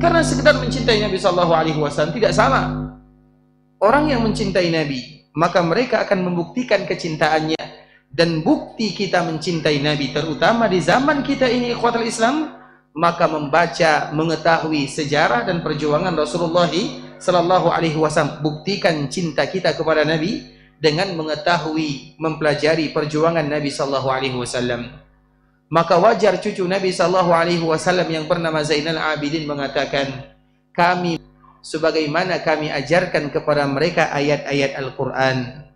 Karena sekedar mencintai Nabi Shallallahu Alaihi Wasallam tidak salah. Orang yang mencintai Nabi, maka mereka akan membuktikan kecintaannya. Dan bukti kita mencintai Nabi, terutama di zaman kita ini, ikhwatul Islam, maka membaca, mengetahui sejarah dan perjuangan Rasulullah Sallallahu Alaihi Wasallam. Buktikan cinta kita kepada Nabi dengan mengetahui, mempelajari perjuangan Nabi Sallallahu Alaihi Wasallam. Maka wajar cucu Nabi Sallallahu Alaihi Wasallam yang bernama Zainal Abidin mengatakan, kami sebagaimana kami ajarkan kepada mereka ayat-ayat Al-Quran.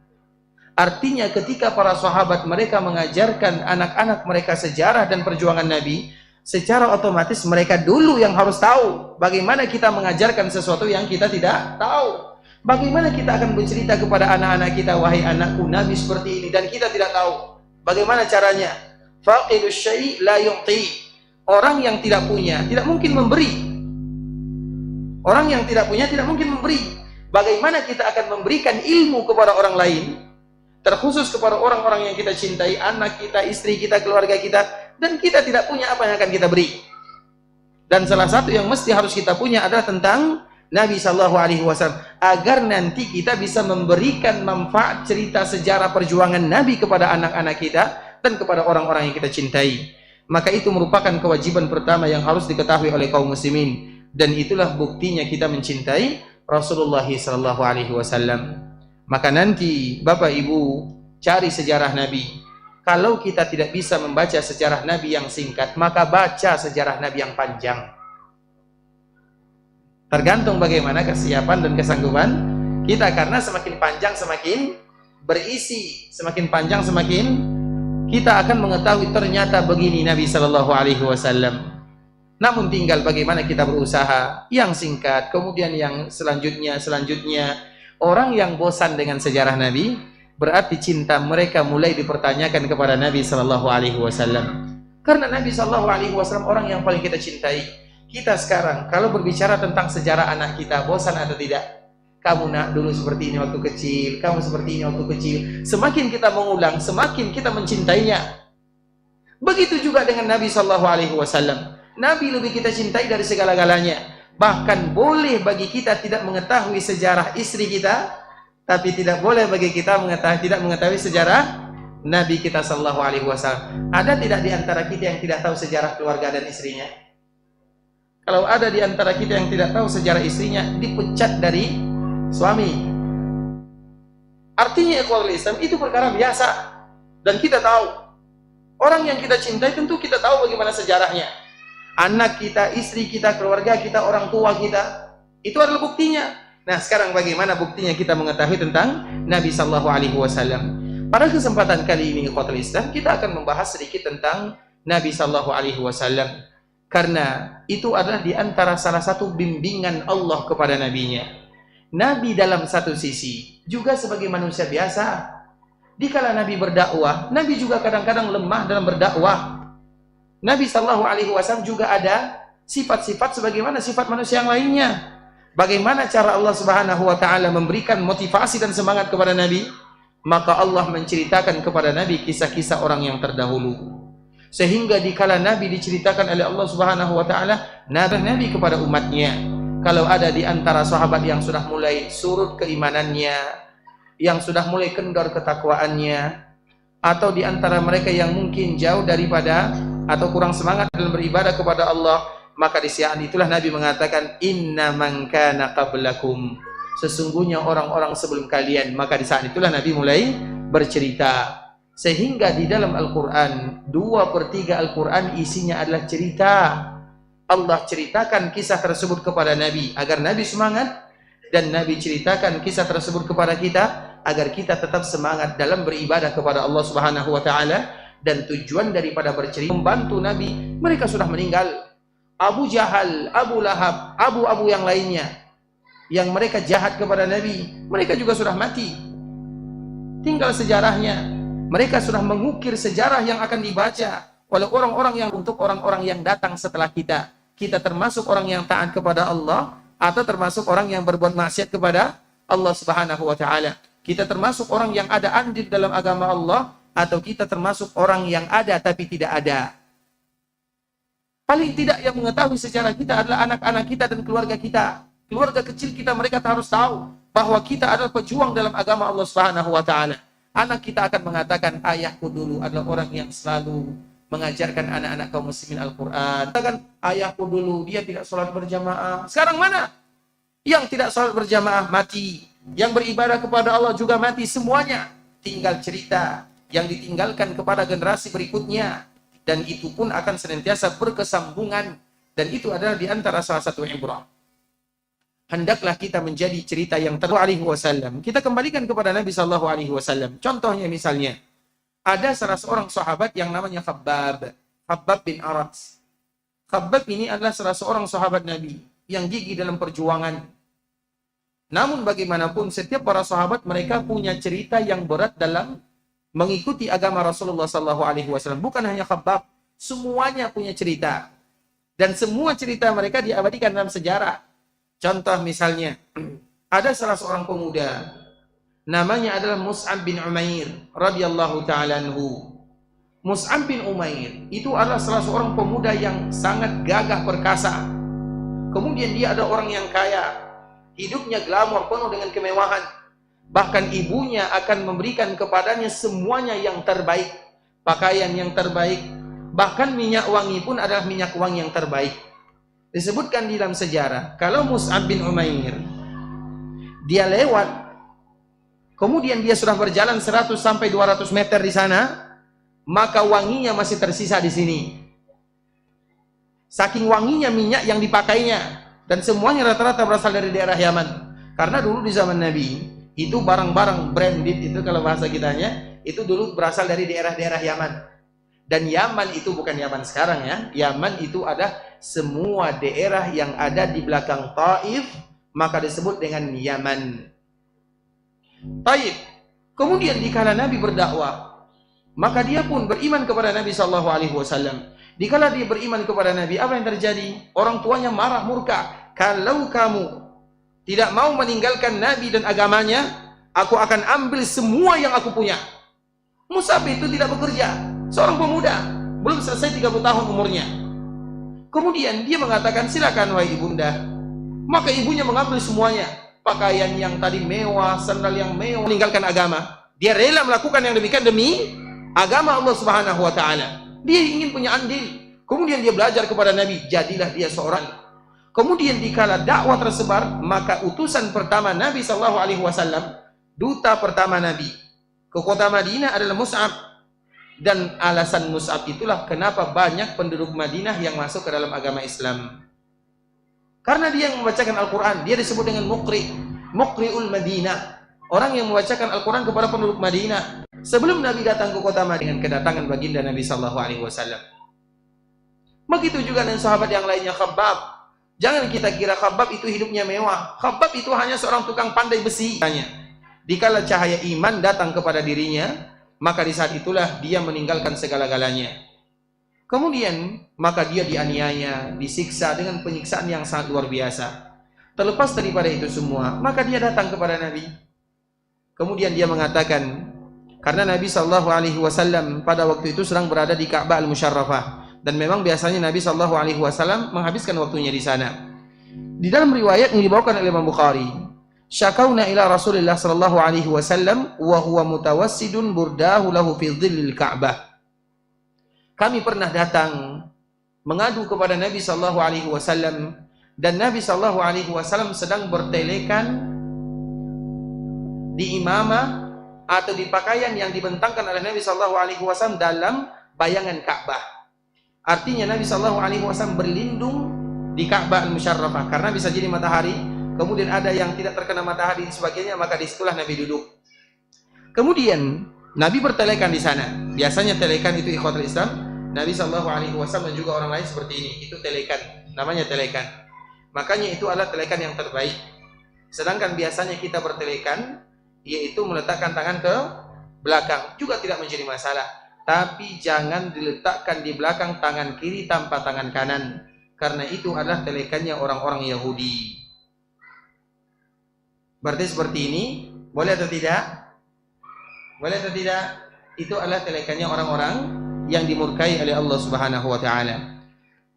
Artinya ketika para sahabat mereka mengajarkan anak-anak mereka sejarah dan perjuangan Nabi, secara otomatis mereka dulu yang harus tahu bagaimana kita mengajarkan sesuatu yang kita tidak tahu. Bagaimana kita akan bercerita kepada anak-anak kita, wahai anakku, Nabi seperti ini, dan kita tidak tahu bagaimana caranya. Faqidus syai' la yu'ti. Orang yang tidak punya tidak mungkin memberi. Orang yang tidak punya tidak mungkin memberi. Bagaimana kita akan memberikan ilmu kepada orang lain, terkhusus kepada orang-orang yang kita cintai, anak kita, istri kita, keluarga kita, dan kita tidak punya apa yang akan kita beri. Dan salah satu yang mesti harus kita punya adalah tentang Nabi Shallallahu Alaihi Wasallam, agar nanti kita bisa memberikan manfaat cerita sejarah perjuangan Nabi kepada anak-anak kita dan kepada orang-orang yang kita cintai. Maka itu merupakan kewajiban pertama yang harus diketahui oleh kaum muslimin, dan itulah buktinya kita mencintai Rasulullah Shallallahu Alaihi Wasallam. Maka nanti Bapak Ibu cari sejarah Nabi. Kalau kita tidak bisa membaca sejarah Nabi yang singkat, maka baca sejarah Nabi yang panjang. Tergantung bagaimana kesiapan dan kesanggupan kita, karena semakin panjang semakin berisi, semakin panjang semakin kita akan mengetahui ternyata begini Nabi Shallallahu Alaihi Wasallam. Namun tinggal bagaimana kita berusaha. Yang singkat, kemudian yang selanjutnya. Orang yang bosan dengan sejarah Nabi, berarti cinta mereka mulai dipertanyakan kepada Nabi Shallallahu Alaihi Wasallam. Karena Nabi Shallallahu Alaihi Wasallam orang yang paling kita cintai. Kita sekarang kalau berbicara tentang sejarah anak kita, bosan atau tidak? Kamu nak dulu seperti ini waktu kecil, kamu seperti ini waktu kecil. Semakin kita mengulang, semakin kita mencintainya. Begitu juga dengan Nabi Shallallahu Alaihi Wasallam. Nabi lebih kita cintai dari segala-galanya. Bahkan boleh bagi kita tidak mengetahui sejarah istri kita, tapi tidak boleh bagi kita tidak mengetahui sejarah Nabi kita Shallallahu Alaihi Wasallam. Ada tidak di antara kita yang tidak tahu sejarah keluarga dan istrinya? Kalau ada di antara kita yang tidak tahu sejarah istrinya, dipecat dari suami. Artinya ikhwatul Islam itu perkara biasa, dan kita tahu. Orang yang kita cintai tentu kita tahu bagaimana sejarahnya. Anak kita, istri kita, keluarga kita, orang tua kita, itu adalah buktinya. Nah, sekarang bagaimana buktinya kita mengetahui tentang Nabi Sallallahu Alaihi Wasallam? Pada kesempatan kali ini ikhwatul Islam, kita akan membahas sedikit tentang Nabi Sallallahu Alaihi Wasallam, karena itu adalah di antara salah satu bimbingan Allah kepada Nabi-Nya. Nabi dalam satu sisi juga sebagai manusia biasa. Dikala Nabi berdakwah, Nabi juga kadang-kadang lemah dalam berdakwah. Nabi Shallallahu Alaihi Wasallam juga ada sifat-sifat sebagaimana sifat manusia yang lainnya. Bagaimana cara Allah Subhanahu Wa Taala memberikan motivasi dan semangat kepada Nabi? Maka Allah menceritakan kepada Nabi kisah-kisah orang yang terdahulu. Sehingga dikala Nabi diceritakan oleh Allah Subhanahu Wa Taala, Nabi kepada umatnya. Kalau ada di antara sahabat yang sudah mulai surut keimanannya, yang sudah mulai kendor ketakwaannya, atau di antara mereka yang mungkin jauh daripada atau kurang semangat dalam beribadah kepada Allah, maka di saat itulah Nabi mengatakan, inna man kana qablakum, sesungguhnya orang-orang sebelum kalian. Maka di saat itulah Nabi mulai bercerita. Sehingga di dalam Al-Quran, 2/3 Al-Quran isinya adalah cerita. Allah ceritakan kisah tersebut kepada Nabi agar Nabi semangat, dan Nabi ceritakan kisah tersebut kepada kita agar kita tetap semangat dalam beribadah kepada Allah Subhanahu Wa Taala. Dan tujuan daripada bercerita membantu Nabi, mereka sudah meninggal. Abu Jahal, Abu Lahab, abu-abu yang lainnya yang mereka jahat kepada Nabi, mereka juga sudah mati. Tinggal sejarahnya. Mereka sudah mengukir sejarah yang akan dibaca oleh orang-orang yang untuk orang-orang yang datang setelah kita. Kita termasuk orang yang taat kepada Allah atau termasuk orang yang berbuat maksiat kepada Allah Subhanahu Wa Taala. Kita termasuk orang yang ada andil dalam agama Allah, atau kita termasuk orang yang ada tapi tidak ada. Paling tidak yang mengetahui sejarah kita adalah anak-anak kita dan keluarga kita. Keluarga kecil kita, mereka harus tahu bahwa kita adalah pejuang dalam agama Allah Subhanahu wa taala. Anak kita akan mengatakan, ayahku dulu adalah orang yang selalu mengajarkan anak-anak kaum muslimin Al-Quran. Katakan, ayahku dulu dia tidak sholat berjamaah. Sekarang mana? Yang tidak sholat berjamaah mati. Yang beribadah kepada Allah juga mati. Semuanya tinggal cerita yang ditinggalkan kepada generasi berikutnya. Dan itu pun akan senantiasa berkesambungan. Dan itu adalah di antara salah satu ibrah. Hendaklah kita menjadi cerita yang alaihi wasallam. Kita kembalikan kepada Nabi sallallahu alaihi wasallam. Contohnya misalnya, ada salah seorang sahabat yang namanya Khabbab bin Arat. Khabbab ini adalah salah seorang sahabat Nabi yang gigih dalam perjuangan. Namun bagaimanapun setiap para sahabat mereka punya cerita yang berat dalam mengikuti agama Rasulullah sallallahu alaihi wasallam. Bukan hanya Khabbab, semuanya punya cerita. Dan semua cerita mereka diabadikan dalam sejarah. Contoh misalnya, ada salah seorang pemuda namanya adalah Mus'ab bin Umair radhiyallahu ta'ala anhu. Mus'ab bin Umair itu adalah salah seorang pemuda yang sangat gagah perkasa. Kemudian dia ada orang yang kaya, hidupnya glamor penuh dengan kemewahan. Bahkan ibunya akan memberikan kepadanya semuanya yang terbaik, pakaian yang terbaik, bahkan minyak wangi pun adalah minyak wangi yang terbaik. Disebutkan di dalam sejarah, kalau Mus'ab bin Umair dia lewat, kemudian dia sudah berjalan 100 sampai 200 meter di sana, maka wanginya masih tersisa di sini. Saking wanginya minyak yang dipakainya, dan semuanya rata-rata berasal dari daerah Yaman. Karena dulu di zaman Nabi, itu barang-barang branded itu kalau bahasa kitanya, itu dulu berasal dari daerah-daerah Yaman. Dan Yaman itu bukan Yaman sekarang ya. Yaman itu ada semua daerah yang ada di belakang Taif, maka disebut dengan Yaman. Taif. Kemudian dikala Nabi berdakwah, maka dia pun beriman kepada Nabi sallallahu alaihi wasallam. Dikala dia beriman kepada Nabi, apa yang terjadi? Orang tuanya marah murka. Kalau kamu tidak mau meninggalkan Nabi dan agamanya, aku akan ambil semua yang aku punya. Mus'ab itu tidak bekerja, seorang pemuda, belum selesai 30 tahun umurnya. Kemudian dia mengatakan, silakan wahai ibunda. Maka ibunya mengambil semuanya, pakaian yang tadi mewah, sandal yang mewah, meninggalkan agama. Dia rela melakukan yang demikian demi agama Allah Subhanahu wa taala. Dia ingin punya andil. Kemudian dia belajar kepada Nabi, jadilah dia seorang. Kemudian dikala dakwah tersebar, maka utusan pertama Nabi sallallahu alaihi wasallam, duta pertama Nabi ke kota Madinah adalah Mus'ab. Dan alasan Mus'ab itulah kenapa banyak penduduk Madinah yang masuk ke dalam agama Islam. Karena dia yang membacakan Al-Quran, dia disebut dengan Muqri'ul Madinah. Orang yang membacakan Al-Quran kepada penduduk Madinah. Sebelum Nabi datang ke kota Madinah dengan kedatangan baginda Nabi sallallahu alaihi wasallam. Begitu juga dengan sahabat yang lainnya, Khabbab. Jangan kita kira Khabbab itu hidupnya mewah. Khabbab itu hanya seorang tukang pandai besi. Dikala cahaya iman datang kepada dirinya, maka di saat itulah dia meninggalkan segala-galanya. Kemudian, maka dia dianiaya, disiksa dengan penyiksaan yang sangat luar biasa. Terlepas daripada itu semua, maka dia datang kepada Nabi. Kemudian dia mengatakan, karena Nabi SAW pada waktu itu sedang berada di Ka'bah Al-Musharrafah. Dan memang biasanya Nabi SAW menghabiskan waktunya di sana. Di dalam riwayat yang dibawakan oleh Imam Bukhari, syakauna ila Rasulillah sallallahu alaihi wasallam wa huwa mutawassidun burdahu lahu fi dhillil Ka'bah. Kami pernah datang mengadu kepada Nabi sallallahu alaihi wasallam, dan Nabi sallallahu alaihi wasallam sedang bertelekan di imamah atau di pakaian yang dibentangkan oleh Nabi sallallahu alaihi wasallam dalam bayangan Ka'bah. Artinya Nabi sallallahu alaihi wasallam berlindung di Ka'bah Al-Musharrafah karena bisa jadi matahari, kemudian ada yang tidak terkena matahari dan sebagainya, maka disitulah Nabi duduk. Kemudian Nabi bertelekan di sana. Biasanya telekan itu ikhwatul Islam, Nabi sallallahu alaihi wasallam dan juga orang lain seperti ini, itu telekan, namanya telekan. Makanya itu adalah telekan yang terbaik. Sedangkan biasanya kita bertelekan yaitu meletakkan tangan ke belakang, juga tidak menjadi masalah. Tapi jangan diletakkan di belakang tangan kiri tanpa tangan kanan, karena itu adalah telekannya orang-orang Yahudi. Berarti seperti ini, boleh atau tidak? Boleh atau tidak? Itu adalah telekannya orang-orang yang dimurkai oleh Allah Subhanahu wa taala.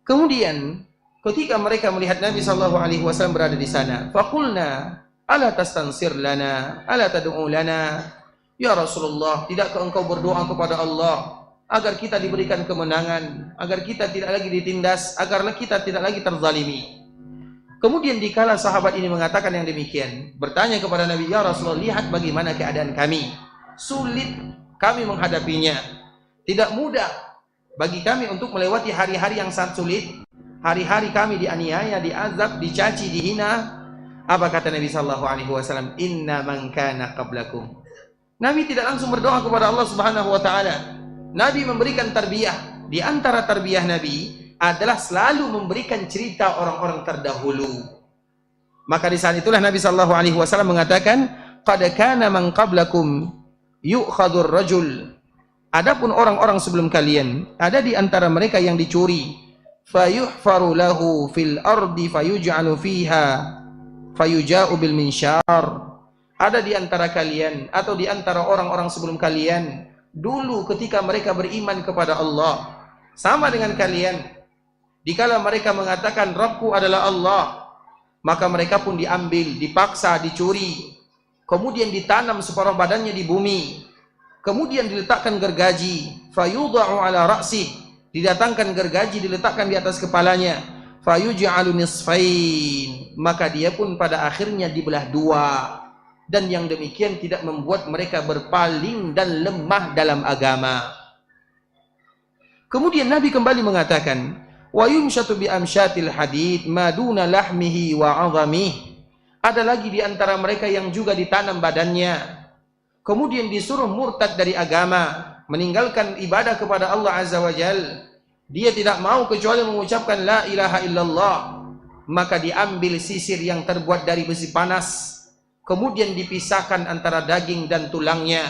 Kemudian ketika mereka melihat Nabi sallallahu alaihi wasallam berada di sana, faqulna ala tastansir lana, ala tad'u lana, ya Rasulullah, tidakkah engkau berdoa kepada Allah agar kita diberikan kemenangan, agar kita tidak lagi ditindas, agar kita tidak lagi terzalimi. Kemudian dikala sahabat ini mengatakan yang demikian, bertanya kepada Nabi, ya Rasulullah, lihat bagaimana keadaan kami, sulit kami menghadapinya, tidak mudah bagi kami untuk melewati hari-hari yang sangat sulit, hari-hari kami dianiaya, diazab, dicaci, dihina. Apa kata Nabi sallallahu alaihi wasallam? Inna man kana qablakum. Nabi tidak langsung berdoa kepada Allah Subhanahu wa taala. Nabi memberikan tarbiyah. Di antara tarbiyah Nabi adalah selalu memberikan cerita orang-orang terdahulu. Maka di saat itulah Nabi sallallahu alaihi wasallam mengatakan, qad kana man qablakum yu'khadhur rajul. Adapun orang-orang sebelum kalian, ada di antara mereka yang dicuri, fayuhfaru lahu fil ardi fayuj'alu fiha fayuja'u bil minsyar. Ada di antara kalian atau di antara orang-orang sebelum kalian, dulu ketika mereka beriman kepada Allah, sama dengan kalian, dikala mereka mengatakan Rabbku adalah Allah, maka mereka pun diambil, dipaksa, dicuri, kemudian ditanam separuh badannya di bumi, kemudian diletakkan gergaji, fayudha'u ala ra'sih, didatangkan gergaji diletakkan di atas kepalanya, fayuj'alu nisfain, maka dia pun pada akhirnya dibelah dua. Dan yang demikian tidak membuat mereka berpaling dan lemah dalam agama. Kemudian Nabi kembali mengatakan, wa yumshatu bi amsyatil hadid ma duna lahmihi wa 'azamih. Ada lagi di antara mereka yang juga ditanam badannya, kemudian disuruh murtad dari agama, meninggalkan ibadah kepada Allah Azza wa Jalla. Dia tidak mau kecuali mengucapkan la ilaha illallah, maka diambil sisir yang terbuat dari besi panas, kemudian dipisahkan antara daging dan tulangnya.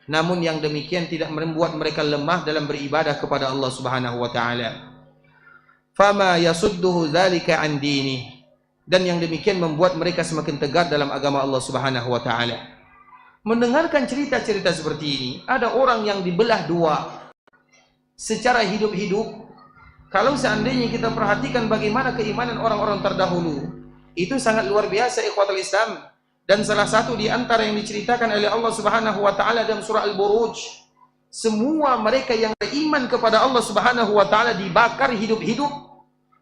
Namun yang demikian tidak membuat mereka lemah dalam beribadah kepada Allah Subhanahu wa taala. Fama yasudduhu dzalika an dini. Dan yang demikian membuat mereka semakin tegar dalam agama Allah Subhanahu wa taala. Mendengarkan cerita-cerita seperti ini, ada orang yang dibelah dua secara hidup-hidup. Kalau seandainya kita perhatikan bagaimana keimanan orang-orang terdahulu, itu sangat luar biasa, ikhwatul Islam. Dan salah satu di antara yang diceritakan oleh Allah Subhanahu wa taala dalam surah Al-Buruj, semua mereka yang beriman kepada Allah Subhanahu wa taala dibakar hidup-hidup,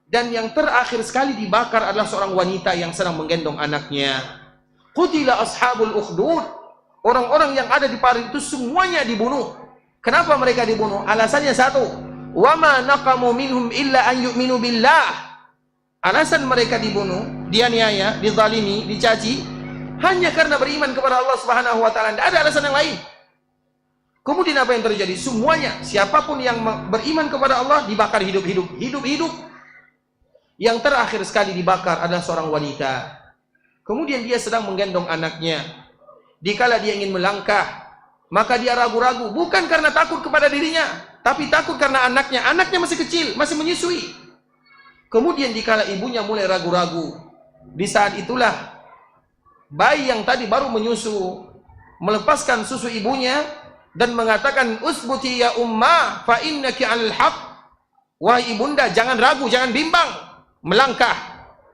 dan yang terakhir sekali dibakar adalah seorang wanita yang sedang menggendong anaknya. Qutila ashabul ukhdud. Orang-orang yang ada di parit itu semuanya dibunuh. Kenapa mereka dibunuh? Alasannya satu, wama naqamu minhum illa an yu'minu billah. Alasan mereka dibunuh, dianiaya, dizalimi, dicaci hanya karena beriman kepada Allah Subhanahu wa taala. Tidak ada alasan yang lain. Kemudian apa yang terjadi? Semuanya, siapapun yang beriman kepada Allah dibakar hidup-hidup, hidup-hidup. Yang terakhir sekali dibakar adalah seorang wanita. Kemudian dia sedang menggendong anaknya. Dikala dia ingin melangkah, maka dia ragu-ragu, bukan karena takut kepada dirinya, tapi takut karena anaknya. Anaknya masih kecil, masih menyusui. Kemudian dikala ibunya mulai ragu-ragu, di saat itulah bayi yang tadi baru menyusu melepaskan susu ibunya dan mengatakan, usbuti ya umma fa innaki 'alal haq. Wahai ibunda, jangan ragu, jangan bimbang, melangkah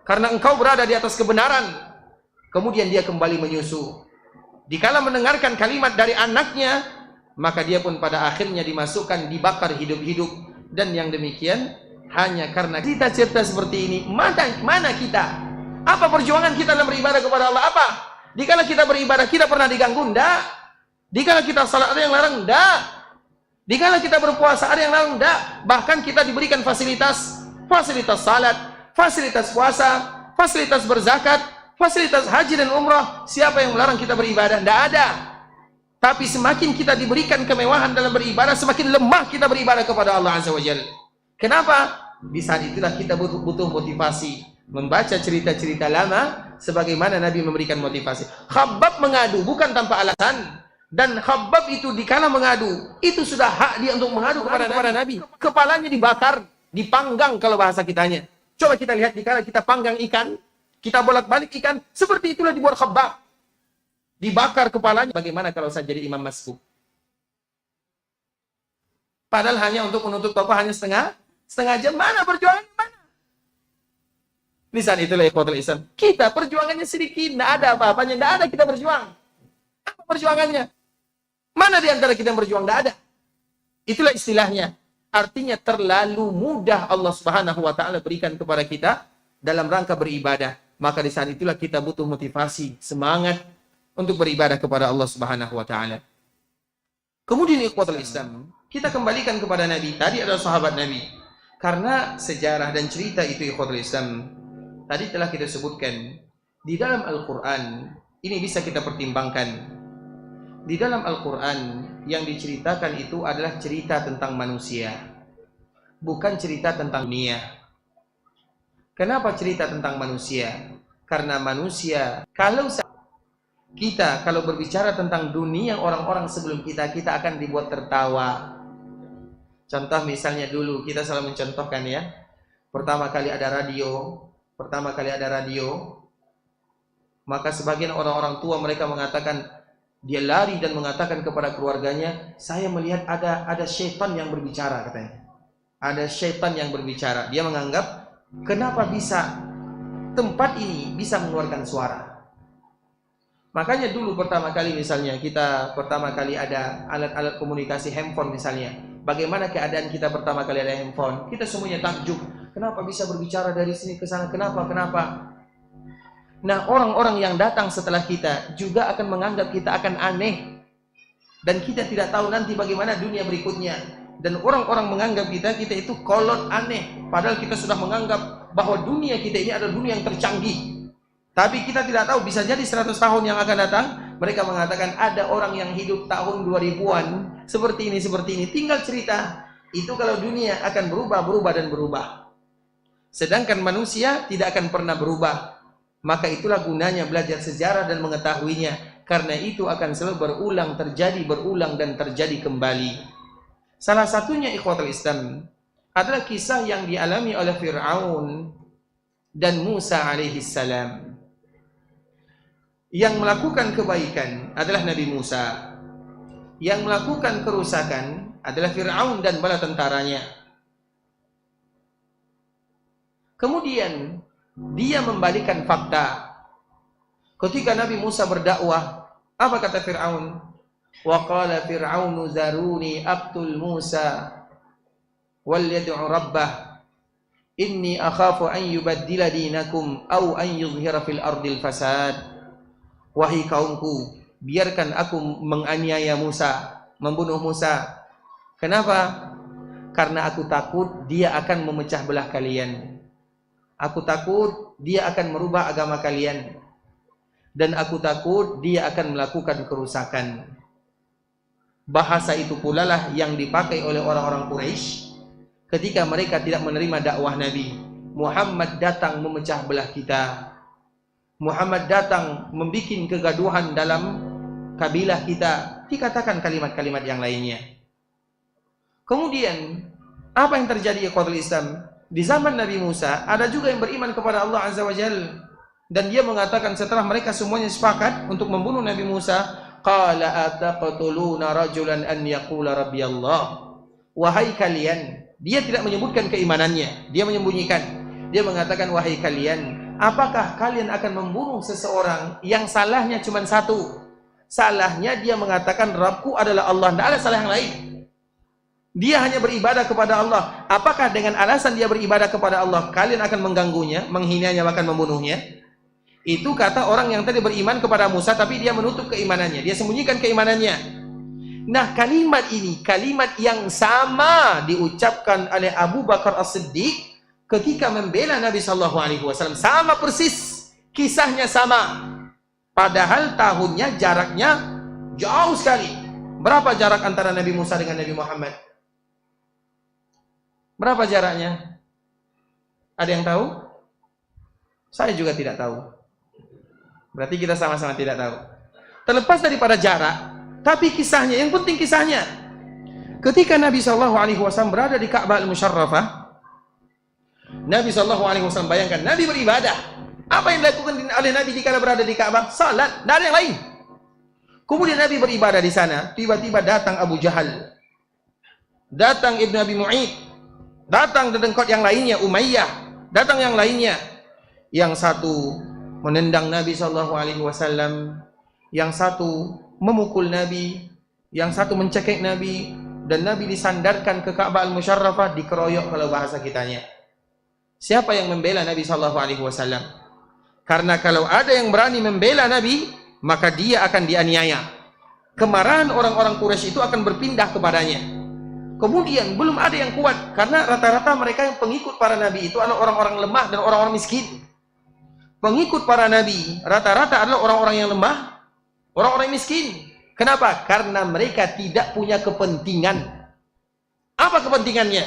karena engkau berada di atas kebenaran. Kemudian dia kembali menyusu. Dikala mendengarkan kalimat dari anaknya, maka dia pun pada akhirnya dimasukkan, dibakar hidup-hidup. Dan yang demikian hanya karena cerita-cerita seperti ini. Mana kita? Apa perjuangan kita dalam beribadah kepada Allah? Apa? Dikala kita beribadah, kita pernah diganggu? Enggak. Dikala kita salat, ada yang larang? Enggak. Dikala kita berpuasa, ada yang larang? Enggak. Bahkan kita diberikan fasilitas salat, fasilitas puasa, fasilitas berzakat, fasilitas haji dan umrah. Siapa yang melarang kita beribadah? Tidak ada. Tapi semakin kita diberikan kemewahan dalam beribadah, semakin lemah kita beribadah kepada Allah Azza wa Jalla. Kenapa? Di saat itulah kita butuh motivasi, membaca cerita-cerita lama sebagaimana Nabi memberikan motivasi. Khabbab mengadu bukan tanpa alasan, dan Khabbab itu dikala mengadu, itu sudah hak dia untuk mengadu kepada Nabi. Kepalanya dibakar, dipanggang kalau bahasa kitanya. Coba kita lihat dikala kita panggang ikan, kita bolak-balik ikan, seperti itulah dibuat Khabbab. Dibakar kepalanya. Bagaimana kalau saya jadi imam masbuk? Padahal hanya untuk menutup tokoh hanya Setengah jam mana perjuangan mana? Di saat itulah ikhwatul Islam. Kita perjuangannya sedikit, tidak ada apa-apanya, tidak ada kita berjuang. Apa perjuangannya? Mana di antara kita yang berjuang? Tidak ada. Itulah istilahnya. Artinya terlalu mudah Allah Subhanahu wa taala berikan kepada kita dalam rangka beribadah. Maka di saat itulah kita butuh motivasi, semangat untuk beribadah kepada Allah Subhanahu wa taala. Kemudian ikhwatul Islam, kita kembalikan kepada Nabi. Tadi adalah sahabat Nabi. Karena sejarah dan cerita itu ikhwatul Islam, tadi telah kita sebutkan di dalam Al-Qur'an, ini bisa kita pertimbangkan. Di dalam Al-Quran yang diceritakan itu adalah cerita tentang manusia, bukan cerita tentang dunia. Kenapa cerita tentang manusia? Karena manusia, kalau berbicara tentang dunia orang-orang sebelum kita akan dibuat tertawa. Contoh misalnya dulu, kita selalu mencontohkan ya, pertama kali ada radio, maka sebagian orang-orang tua mereka mengatakan, dia lari dan mengatakan kepada keluarganya, saya melihat ada syaitan yang berbicara, katanya. Ada syaitan yang berbicara. Dia menganggap, kenapa bisa tempat ini bisa mengeluarkan suara? Makanya dulu pertama kali misalnya, pertama kali ada alat-alat komunikasi handphone misalnya. Bagaimana keadaan kita pertama kali ada handphone? Kita semuanya takjub. Kenapa bisa berbicara dari sini ke sana? Kenapa? Nah, orang-orang yang datang setelah kita juga akan menganggap kita akan aneh. Dan kita tidak tahu nanti bagaimana dunia berikutnya. Dan orang-orang menganggap kita itu kolot aneh. Padahal kita sudah menganggap bahwa dunia kita ini adalah dunia yang tercanggih. Tapi kita tidak tahu, bisa jadi 100 tahun yang akan datang, mereka mengatakan ada orang yang hidup tahun 2000-an, seperti ini. Tinggal cerita. Itu kalau dunia akan berubah. Sedangkan manusia tidak akan pernah berubah. Maka itulah gunanya belajar sejarah dan mengetahuinya. Karena itu akan selalu berulang dan terjadi kembali. Salah satunya ikhwatul Islam adalah kisah yang dialami oleh Fir'aun dan Musa alaihissalam. Yang melakukan kebaikan adalah Nabi Musa. Yang melakukan kerusakan adalah Fir'aun dan bala tentaranya. Kemudian dia membalikan fakta. Ketika Nabi Musa berdakwah, apa kata Fir'aun? Wa qala Fir'aunu zaruni aqtul Musa wal yad'u rabbah inni akhafu an yubaddila dinakum aw an yuzhira fil ardil fasad. Wahai kaumku, biarkan aku menganiaya Musa, membunuh Musa. Kenapa? Karena aku takut dia akan memecah belah kalian. Aku takut dia akan merubah agama kalian. Dan aku takut dia akan melakukan kerusakan. Bahasa itu pula lah yang dipakai oleh orang-orang Quraisy ketika mereka tidak menerima dakwah Nabi. Muhammad datang memecah belah kita. Muhammad datang membuat kegaduhan dalam kabilah kita. Dikatakan kalimat-kalimat yang lainnya. Kemudian, apa yang terjadi ikhwatul Islam? Di zaman Nabi Musa, ada juga yang beriman kepada Allah Azza wa Jalla. Dan dia mengatakan setelah mereka semuanya sepakat untuk membunuh Nabi Musa, qala ataqtuluna rajulan an yaqula rabbi Allah. Wahai kalian, dia tidak menyebutkan keimanannya, dia menyembunyikan. Dia mengatakan, wahai kalian, apakah kalian akan membunuh seseorang yang salahnya cuma satu? Salahnya dia mengatakan Rabbku adalah Allah, tidak ada salah yang lain. Dia hanya beribadah kepada Allah. Apakah dengan alasan dia beribadah kepada Allah kalian akan mengganggunya, menghinanya, bahkan membunuhnya? Itu kata orang yang tadi beriman kepada Musa tapi dia menutup keimanannya, dia sembunyikan keimanannya. Nah, kalimat ini kalimat yang sama diucapkan oleh Abu Bakar As-Siddiq ketika membela Nabi Shallallahu Alaihi Wasallam. Sama persis, kisahnya sama. Padahal tahunnya jaraknya jauh sekali. Berapa jarak antara Nabi Musa dengan Nabi Muhammad? Berapa jaraknya? Ada yang tahu? Saya juga tidak tahu. Berarti kita sama-sama tidak tahu. Terlepas daripada jarak, tapi kisahnya, yang penting kisahnya. Ketika Nabi SAW berada di Ka'bah Al-Musharrafah, Nabi SAW bayangkan, Nabi beribadah. Apa yang dilakukan oleh Nabi jika berada di Ka'bah? Salat, tidak ada yang lain. Kemudian Nabi beribadah di sana, tiba-tiba datang Abu Jahal. Datang Ibn Abi Mu'id. Datang dedengkot yang lainnya, Umayyah. Datang yang lainnya. Yang satu menendang Nabi SAW, yang satu memukul Nabi, yang satu mencekik Nabi, dan Nabi disandarkan ke Ka'bah Al-Musyarrafah, dikeroyok kalau bahasa kitanya. Siapa yang membela Nabi SAW? Karena kalau ada yang berani membela Nabi, maka dia akan dianiaya. Kemarahan orang-orang Quraisy itu akan berpindah kepadanya. Kemudian belum ada yang kuat, karena rata-rata mereka yang pengikut para nabi itu adalah orang-orang lemah dan orang-orang miskin. Pengikut para nabi rata-rata adalah orang-orang yang lemah, orang-orang miskin. Kenapa? Karena mereka tidak punya kepentingan. Apa kepentingannya?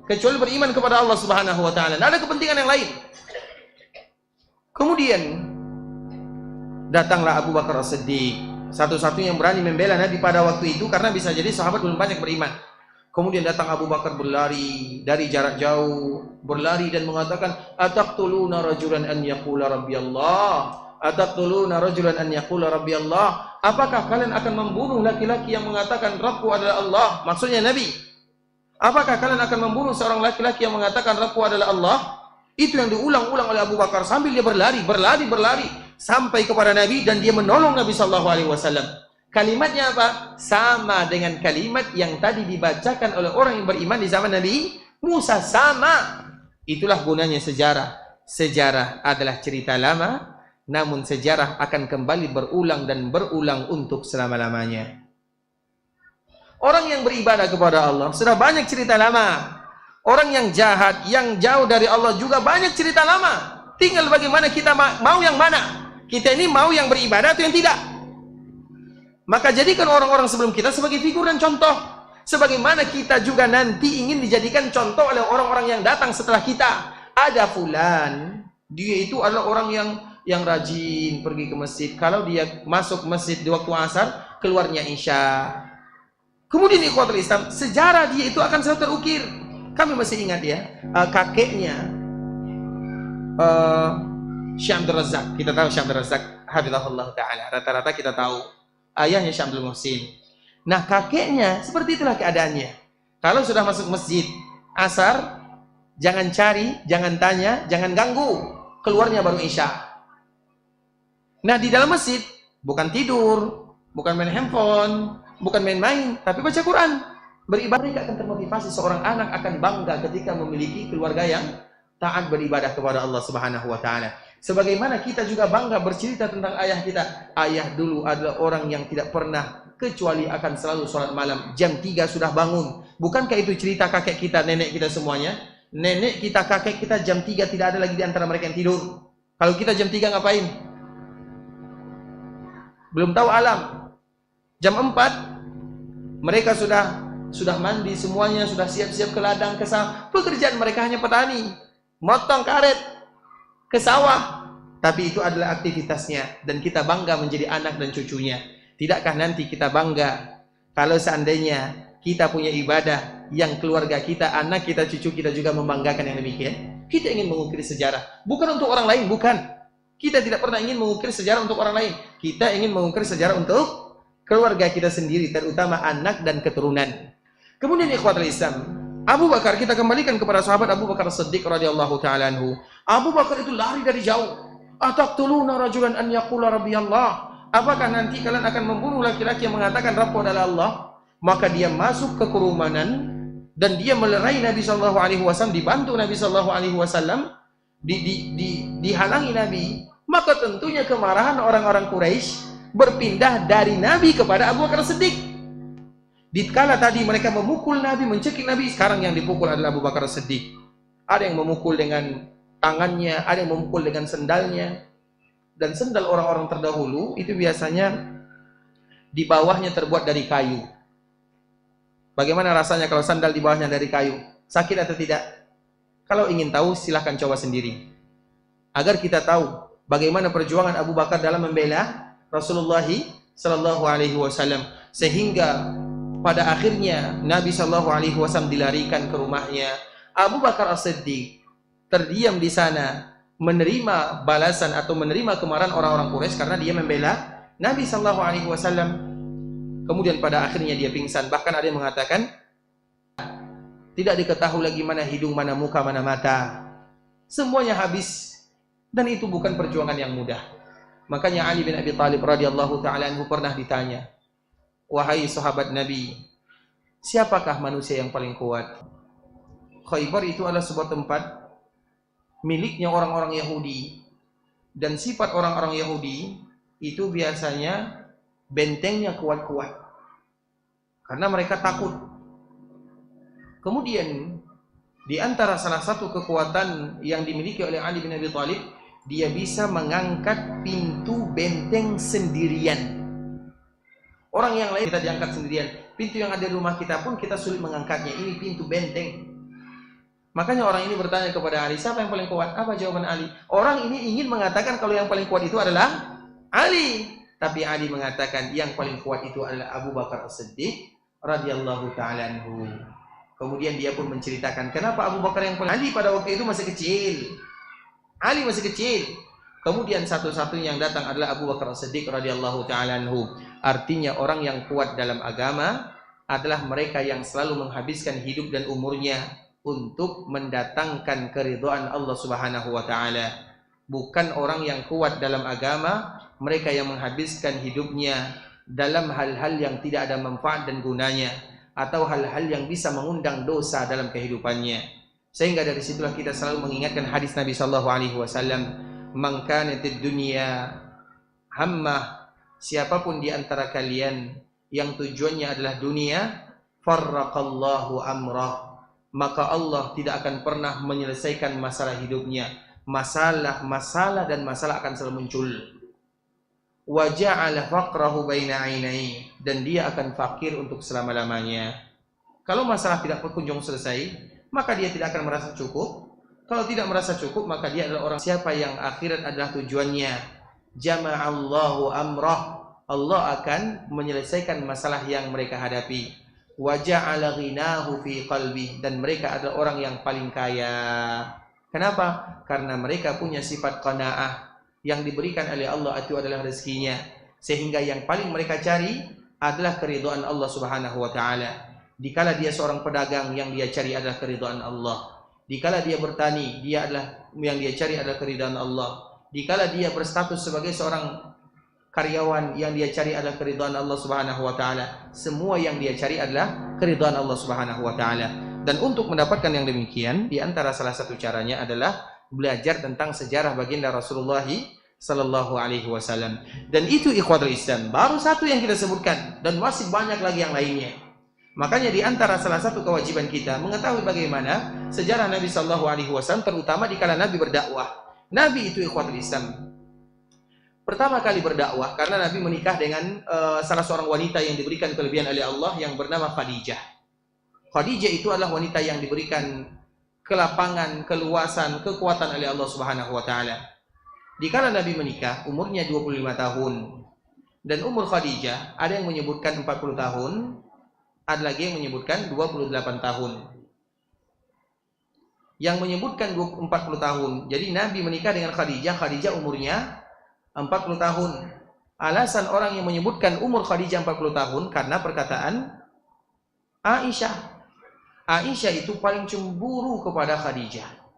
Kecuali beriman kepada Allah Subhanahu wa taala. Tidak ada kepentingan yang lain. Kemudian datanglah Abu Bakar As-Siddiq, satu-satunya yang berani membela Nabi pada waktu itu, karena bisa jadi sahabat belum banyak beriman. Kemudian datang Abu Bakar berlari dari jarak jauh, berlari dan mengatakan, ataqtuluna rajulan an yaqula rabbi Allah, ataqtuluna rajulan an yaqula rabbi Allah. Apakah kalian akan membunuh laki-laki yang mengatakan Rabbku adalah Allah? Maksudnya Nabi. Apakah kalian akan membunuh seorang laki-laki yang mengatakan Rabbku adalah Allah? Itu yang diulang-ulang oleh Abu Bakar sambil dia berlari sampai kepada Nabi, dan dia menolong Nabi SAW. Kalimatnya apa? Sama dengan kalimat yang tadi dibacakan oleh orang yang beriman di zaman Nabi Musa. Sama. Itulah gunanya sejarah. Sejarah adalah cerita lama, namun sejarah akan kembali berulang dan berulang untuk selama-lamanya. Orang yang beribadah kepada Allah sudah banyak cerita lama. Orang yang jahat, yang jauh dari Allah juga banyak cerita lama. Tinggal bagaimana kita mau yang mana. Kita ini mau yang beribadah atau yang tidak. Maka jadikan orang-orang sebelum kita sebagai figur dan contoh. Sebagaimana kita juga nanti ingin dijadikan contoh oleh orang-orang yang datang setelah kita. Ada fulan, dia itu adalah orang yang rajin pergi ke masjid. Kalau dia masuk masjid di waktu asar, keluarnya isya. Kemudian ikhwatul Islam, sejarah dia itu akan selalu terukir. Kami masih ingat ya, kakeknya Syekh Abdul Razak. Kita tahu Syekh Abdul Razak, hafizahullah ta'ala. Rata-rata kita tahu. Ayahnya Syekh Abdul Muhsin. Nah, kakeknya seperti itulah keadaannya. Kalau sudah masuk masjid asar, jangan cari, jangan tanya, jangan ganggu. Keluarnya baru isya. Nah, di dalam masjid bukan tidur, bukan main handphone, bukan main-main, tapi baca Quran. Beribadah akan termotivasi. Seorang anak akan bangga ketika memiliki keluarga yang taat beribadah kepada Allah Subhanahu wa taala. Sebagaimana kita juga bangga bercerita tentang ayah kita. Ayah dulu adalah orang yang tidak pernah kecuali akan selalu sholat malam. Jam 3 sudah bangun. Bukankah itu cerita kakek kita, nenek kita semuanya? Nenek kita, kakek kita jam 3 tidak ada lagi di antara mereka yang tidur. Kalau kita jam 3 ngapain? Belum tahu alam. Jam 4 mereka sudah mandi semuanya, sudah siap-siap ke ladang, ke sawah. Pekerjaan mereka hanya petani, motong karet, ke sawah. Tapi itu adalah aktivitasnya, dan kita bangga menjadi anak dan cucunya. Tidakkah nanti kita bangga kalau seandainya kita punya ibadah yang keluarga kita, anak kita, cucu kita juga membanggakan yang demikian? Kita ingin mengukir sejarah, bukan untuk orang lain, bukan. Kita tidak pernah ingin mengukir sejarah untuk orang lain. Kita ingin mengukir sejarah untuk keluarga kita sendiri, terutama anak dan keturunan. Kemudian ikhwatul Islam, Abu Bakar, kita kembalikan kepada sahabat Abu Bakar As-Siddiq radhiyallahu ta'ala anhu. Abu Bakar itu lari dari jauh. Ataqtuluna rajulan an yaqula rabbi Allah. Apakah nanti kalian akan membunuh laki-laki yang mengatakan Rabbku adalah Allah? Maka dia masuk ke kerumanan dan dia melerai Nabi sallallahu alaihi wasallam, dibantu Nabi sallallahu alaihi wasallam, dihalangi Nabi. Maka tentunya kemarahan orang-orang Quraisy berpindah dari Nabi kepada Abu Bakar As-Siddiq. Dikala tadi mereka memukul Nabi, mencekik Nabi, sekarang yang dipukul adalah Abu Bakar As-Siddiq. Ada yang memukul dengan tangannya, ada yang memukul dengan sendalnya. Dan sendal orang-orang terdahulu itu biasanya di bawahnya terbuat dari kayu. Bagaimana rasanya kalau sandal di bawahnya dari kayu? Sakit atau tidak? Kalau ingin tahu silahkan coba sendiri. Agar kita tahu bagaimana perjuangan Abu Bakar dalam membela Rasulullah sallallahu alaihi wasallam, sehingga pada akhirnya Nabi sallallahu alaihi wasallam dilarikan ke rumahnya. Abu Bakar As-Siddiq terdiam di sana, menerima balasan atau menerima kemarahan orang-orang Quraisy karena dia membela Nabi sallallahu alaihi wasallam. Kemudian pada akhirnya dia pingsan. Bahkan ada yang mengatakan Tidak diketahui lagi mana hidung, mana muka, mana mata. Semuanya habis. Dan itu bukan perjuangan yang mudah. Makanya Ali bin Abi Thalib radhiyallahu ta'ala anhu pernah ditanya, wahai sahabat Nabi, siapakah manusia yang paling kuat? Khaybar itu adalah sebuah tempat miliknya orang-orang Yahudi. Dan sifat orang-orang Yahudi itu biasanya bentengnya kuat-kuat. Karena mereka takut. Kemudian di antara salah satu kekuatan yang dimiliki oleh Ali bin Abi Thalib, dia bisa mengangkat pintu benteng sendirian. Orang yang lain kita diangkat sendirian. Pintu yang ada di rumah kita pun kita sulit mengangkatnya. Ini pintu benteng. Makanya orang ini bertanya kepada Ali, siapa yang paling kuat? Apa jawaban Ali? Orang ini ingin mengatakan kalau yang paling kuat itu adalah Ali. Tapi Ali mengatakan yang paling kuat itu adalah Abu Bakar As-Siddiq radhiyallahu ta'ala anhu. Kemudian dia pun menceritakan kenapa Abu Bakar yang paling. Ali pada waktu itu masih kecil. Ali masih kecil. Kemudian satu-satunya yang datang adalah Abu Bakar As-Siddiq radhiyallahu ta'ala anhu. Artinya orang yang kuat dalam agama adalah mereka yang selalu menghabiskan hidup dan umurnya untuk mendatangkan keridhaan Allah Subhanahu wa taala. Bukan orang yang kuat dalam agama, mereka yang menghabiskan hidupnya dalam hal-hal yang tidak ada manfaat dan gunanya, atau hal-hal yang bisa mengundang dosa dalam kehidupannya. Sehingga dari situlah kita selalu mengingatkan hadis Nabi sallallahu alaihi wasallam, "Man kanatid dunya hammah," siapapun di antara kalian yang tujuannya adalah dunia, farraqallahu amrah, maka Allah tidak akan pernah menyelesaikan masalah hidupnya. Masalah dan masalah akan selalu muncul. Wa ja'ala faqrahu baina 'ainai, dan dia akan fakir untuk selama-lamanya. Kalau masalah tidak berkunjung selesai, maka dia tidak akan merasa cukup. Kalau tidak merasa cukup, maka dia adalah orang siapa yang akhirat adalah tujuannya. Jama'allahu amrah, Allah akan menyelesaikan masalah yang mereka hadapi. Wa ja'ala ghinahu fi qalbi, dan mereka adalah orang yang paling kaya. Kenapa? Karena mereka punya sifat qanaah. Yang diberikan oleh Allah itu adalah rezekinya, sehingga yang paling mereka cari adalah keridhaan Allah Subhanahu wa taala. Dikala dia seorang pedagang, yang dia cari adalah keridhaan Allah. Dikala dia bertani, dia adalah yang dia cari adalah keridhaan Allah. Dikala dia berstatus sebagai seorang karyawan, yang dia cari adalah keridhaan Allah Subhanahu wa taala. Semua yang dia cari adalah keridhaan Allah Subhanahu wa taala. Dan untuk mendapatkan yang demikian, di antara salah satu caranya adalah belajar tentang sejarah baginda Rasulullah sallallahu alaihi wasallam. Dan itu ikhwatul Islam, baru satu yang kita sebutkan, dan masih banyak lagi yang lainnya. Makanya di antara salah satu kewajiban kita mengetahui bagaimana sejarah Nabi sallallahu alaihi wasallam, terutama di kala Nabi berdakwah. Nabi itu ikhwatul Islam pertama kali berdakwah karena Nabi menikah dengan salah seorang wanita yang diberikan kelebihan oleh Allah yang bernama Khadijah. Khadijah itu adalah wanita yang diberikan kelapangan, keluasan, kekuatan oleh Allah Subhanahu wa taala. Dikala Nabi menikah, umurnya 25 tahun. Dan umur Khadijah ada yang menyebutkan 40 tahun, ada lagi yang menyebutkan 28 tahun. Yang menyebutkan 40 tahun. Jadi Nabi menikah dengan Khadijah, Khadijah umurnya 40 tahun. Alasan orang yang menyebutkan umur Khadijah 40 tahun karena perkataan Aisyah. Aisyah itu paling cemburu kepada Khadijah.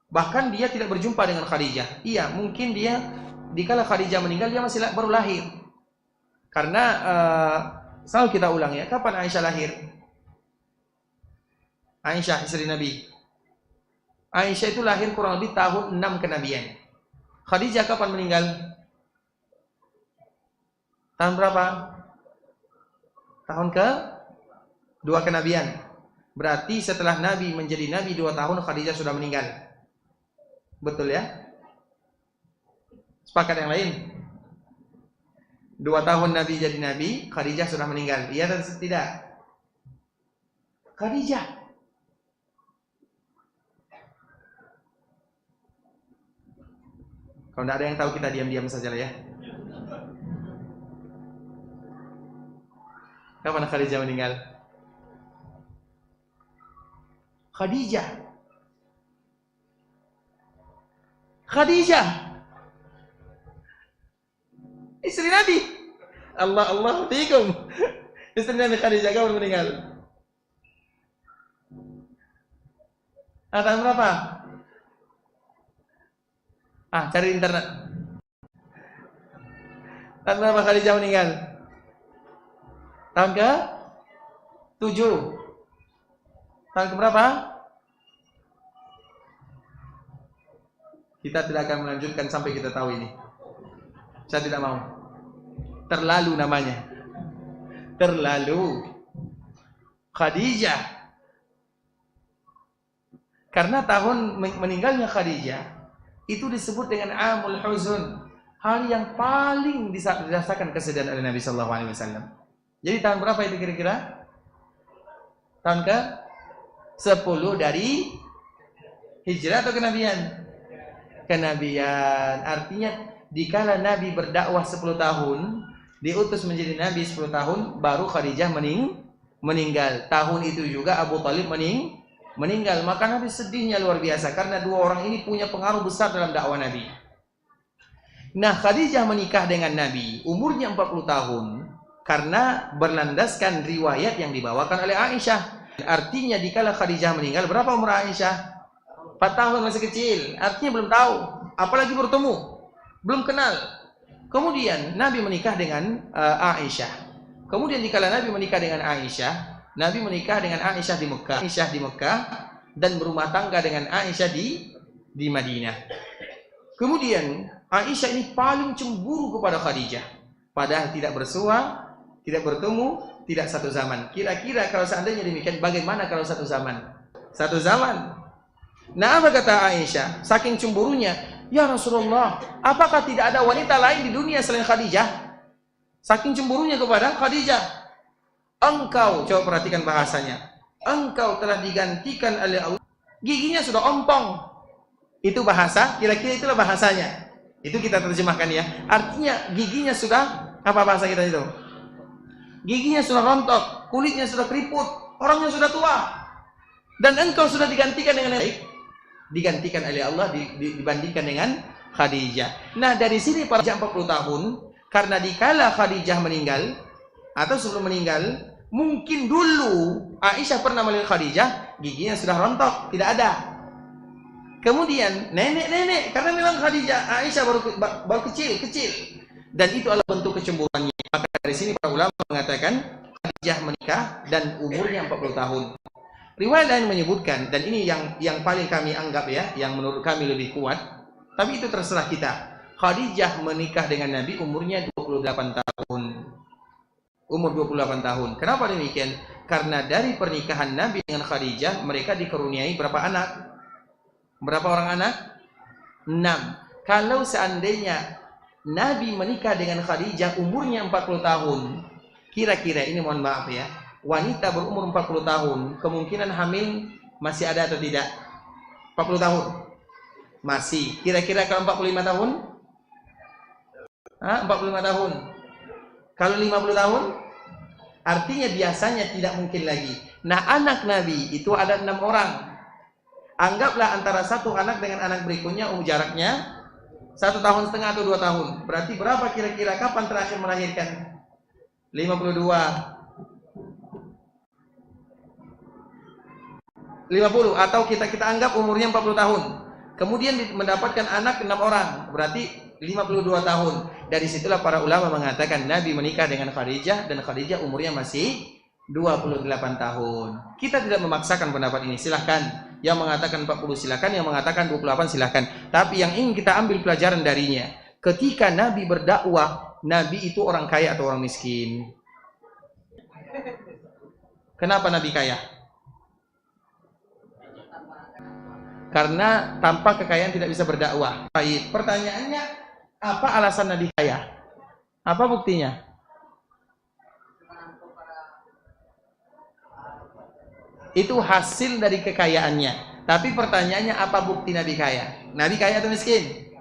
Bahkan dia tidak berjumpa dengan Khadijah. Iya, mungkin dia dikala Khadijah meninggal dia masih baru lahir. Karena selalu kita ulang ya, kapan Aisyah lahir? Aisyah istri Nabi. Aisyah itu lahir kurang lebih tahun 6 kenabian. Khadijah kapan meninggal? Tahun berapa? Tahun ke 2 kenabian. Berarti setelah Nabi menjadi Nabi 2 tahun, Khadijah sudah meninggal. Betul ya? Sepakat yang lain? 2 tahun Nabi jadi Nabi, Khadijah sudah meninggal. Iya atau tidak? Khadijah. Kalau tidak ada yang tahu, kita diam-diam saja lah ya. Kapan Khadijah meninggal? Khadijah istri Nabi. Allah fiikum. Istri Nabi Khadijah kapan meninggal? Tahun berapa? Cari internet. Tahun berapa Khadijah meninggal? Tahun ke 7. Tahun ke berapa? Kita tidak akan melanjutkan sampai kita tahu ini. Saya tidak mau. Terlalu namanya. Terlalu. Khadijah. Karena tahun meninggalnya Khadijah itu disebut dengan Amul Huzun. Hal yang paling dirasakan kesedihan oleh Nabi Sallallahu Alaihi Wasallam. Jadi tahun berapa itu kira-kira? Tahun ke 10 dari hijrah atau kenabian? Kenabian. Artinya dikala Nabi berdakwah 10 tahun, diutus menjadi Nabi 10 tahun, baru Khadijah meninggal. Tahun itu juga Abu Talib meninggal. Maka Nabi sedihnya luar biasa karena dua orang ini punya pengaruh besar dalam dakwah Nabi. Nah, Khadijah menikah dengan Nabi umurnya 40 tahun karena berlandaskan riwayat yang dibawakan oleh Aisyah. Artinya dikala Khadijah meninggal, berapa umur Aisyah? 4 tahun, masih kecil. Artinya belum tahu, apalagi bertemu, belum kenal. Kemudian Nabi menikah dengan Aisyah. Kemudian dikala Nabi menikah dengan Aisyah, Nabi menikah dengan Aisyah di Mekah dan berumah tangga dengan Aisyah di Madinah. Kemudian Aisyah ini paling cemburu kepada Khadijah. Padahal tidak bersua, tidak bertemu, tidak satu zaman. Kira-kira kalau seandainya demikian, bagaimana kalau satu zaman? Satu zaman. Nah, apa kata Aisyah? Saking cemburunya, ya Rasulullah, apakah tidak ada wanita lain di dunia selain Khadijah? Saking cemburunya kepada Khadijah. Engkau, coba perhatikan bahasanya. Engkau telah digantikan oleh Allah. Giginya sudah ompong. Itu bahasa, kira-kira itulah bahasanya. Itu kita terjemahkan ya. Artinya giginya sudah, apa bahasa kita itu? Giginya sudah rontok, kulitnya sudah keriput, orangnya sudah tua. Dan engkau sudah digantikan dengan baik. Digantikan oleh Allah dibandingkan dengan Khadijah. Nah, dari sini para 40 tahun, karena dikala Khadijah meninggal atau sebelum meninggal, mungkin dulu Aisyah pernah melihat Khadijah, giginya sudah rontok, tidak ada. Kemudian nenek-nenek, karena memang Khadijah, Aisyah baru kecil, dan itu adalah bentuk kecemburuannya. Maka dari sini para ulama mengatakan Khadijah menikah dan umurnya 40 tahun. Riwayat lain menyebutkan, dan ini yang paling kami anggap ya, yang menurut kami lebih kuat, tapi itu terserah kita. Khadijah menikah dengan Nabi umurnya 28 tahun. Umur 28 tahun. Kenapa demikian? Karena dari pernikahan Nabi dengan Khadijah, mereka dikaruniai berapa anak? Berapa orang anak? 6. Kalau seandainya Nabi menikah dengan Khadijah umurnya 40 tahun, kira-kira ini mohon maaf ya, wanita berumur 40 tahun, kemungkinan hamil masih ada atau tidak? 40 tahun? Masih. Kira-kira kalau 45 tahun? 45 tahun. Kalau 50 tahun? Artinya biasanya tidak mungkin lagi. Nah, anak Nabi itu ada 6 orang. Anggaplah antara satu anak dengan anak berikutnya jaraknya 1,5 tahun atau 2 tahun. Berarti berapa kira-kira kapan terakhir melahirkan? 52. 50 atau kita anggap umurnya 40 tahun. Kemudian mendapatkan anak 6 orang, berarti 52 tahun. Dari situlah para ulama mengatakan Nabi menikah dengan Khadijah dan Khadijah umurnya masih 28 tahun. Kita tidak memaksakan pendapat ini, silahkan. Yang mengatakan 40 silahkan, yang mengatakan 28 silahkan. Tapi yang ingin kita ambil pelajaran darinya, ketika Nabi berdakwah, Nabi itu orang kaya atau orang miskin? Kenapa Nabi kaya? Karena tanpa kekayaan tidak bisa berdakwah. Baik, pertanyaannya, apa alasan Nabi kaya? Apa buktinya? Itu hasil dari kekayaannya. Tapi pertanyaannya, apa bukti Nabi kaya? Nabi kaya atau miskin?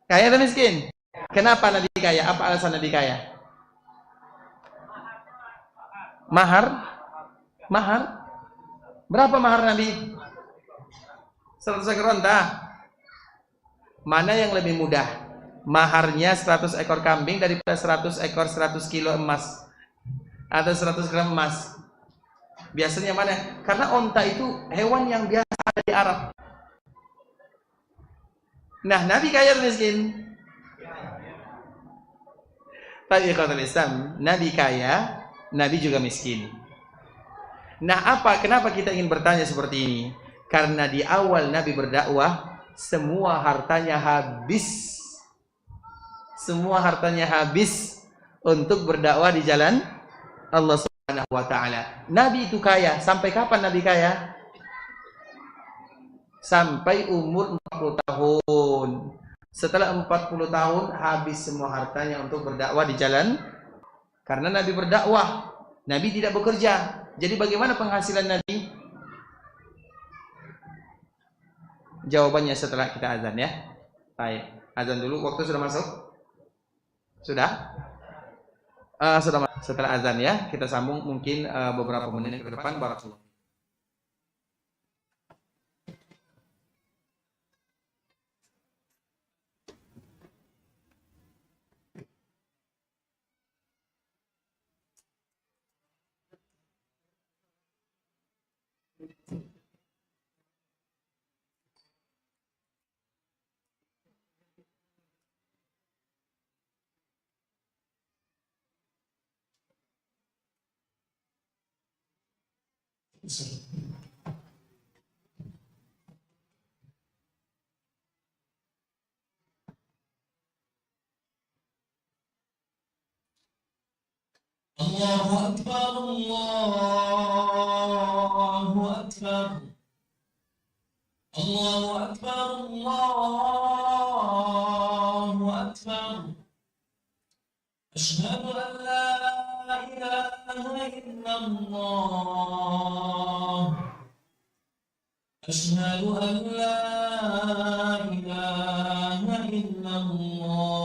Kaya atau miskin? Kenapa Nabi kaya? Apa alasan Nabi kaya? Mahar? Mahar? Berapa mahar Nabi? 100 ekor onta. Mana yang lebih mudah? Maharnya 100 ekor kambing daripada 100 ekor 100 kilo emas atau 100 gram emas? Biasanya mana? Karena onta itu hewan yang biasa ada di Arab. Nah, Nabi kaya atau miskin? Tapi ikhwatul Islam, Nabi kaya, Nabi juga miskin. Nah, kenapa kita ingin bertanya seperti ini? Karena di awal Nabi berdakwah, semua hartanya habis. Semua hartanya habis untuk berdakwah di jalan Allah Subhanahu wa taala. Nabi itu kaya. Sampai kapan Nabi kaya? Sampai umur 40 tahun. Setelah 40 tahun habis semua hartanya untuk berdakwah di jalan. Karena Nabi berdakwah, Nabi tidak bekerja. Jadi bagaimana penghasilan Nabi? Jawabannya setelah kita azan ya. Baik, azan dulu. Waktu sudah masuk? Sudah? Setelah azan ya. Kita sambung mungkin beberapa menit ke depan. Barakallahu. Allahu Akbar, Allahu Akbar, Allahu Akbar, Allahu Akbar. Asyhadu an la ilaha illallah. Asyhadu an la ilaha illallah.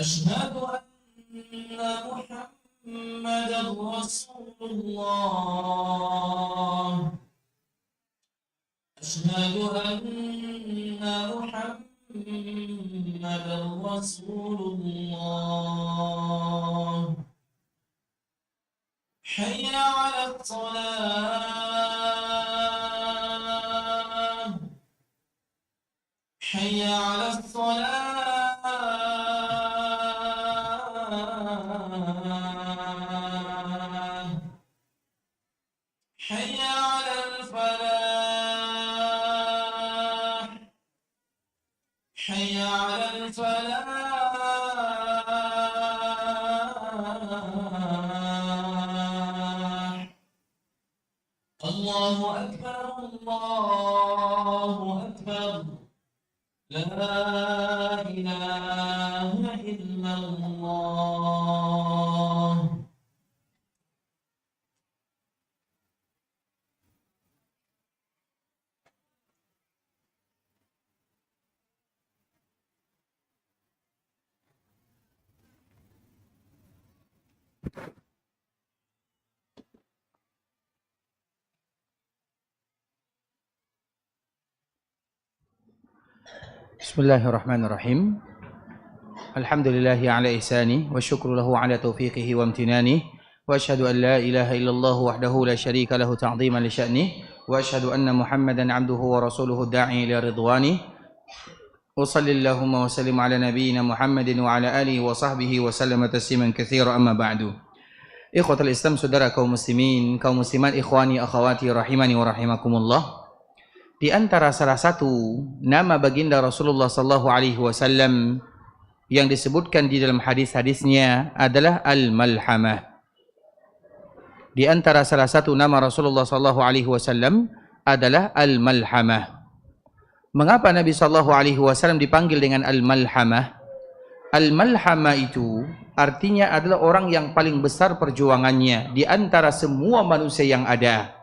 أشهد أن محمدا رسول الله. أشهد أن محمدا رسول الله. حي على الصلاة. حي على الصلاة. حي على الفلاح. حي على الفلاح. الله أكبر، الله أكبر. لا إله إلا الله. Bismillahirrahmanirrahim. Alhamdulillahi ala ihsani wa syukru lahu ala taufiqihi wa amtinani wa asyhadu an la ilaha illallah wahdahu la syarika lahu ta'ziman li sya'ni wa asyhadu anna Muhammadan 'abduhu wa rasuluhu da'i ila ridwani wa sallallahu wa sallim ala nabiyyina Muhammadin wa ala alihi wa sahbihi wa sallama tasliman katsira amma ba'du. Ikhwatul Islam, saudara kaum muslimin, kaum muslimat, ikhwani akhwati rahimani wa rahimakumullah. Di antara salah satu nama baginda Rasulullah sallallahu alaihi wasallam yang disebutkan di dalam hadis-hadisnya adalah al-malhamah. Di antara salah satu nama Rasulullah sallallahu alaihi wasallam adalah al-malhamah. Mengapa Nabi sallallahu alaihi wasallam dipanggil dengan al-malhamah? Al-malhamah itu artinya adalah orang yang paling besar perjuangannya di antara semua manusia yang ada.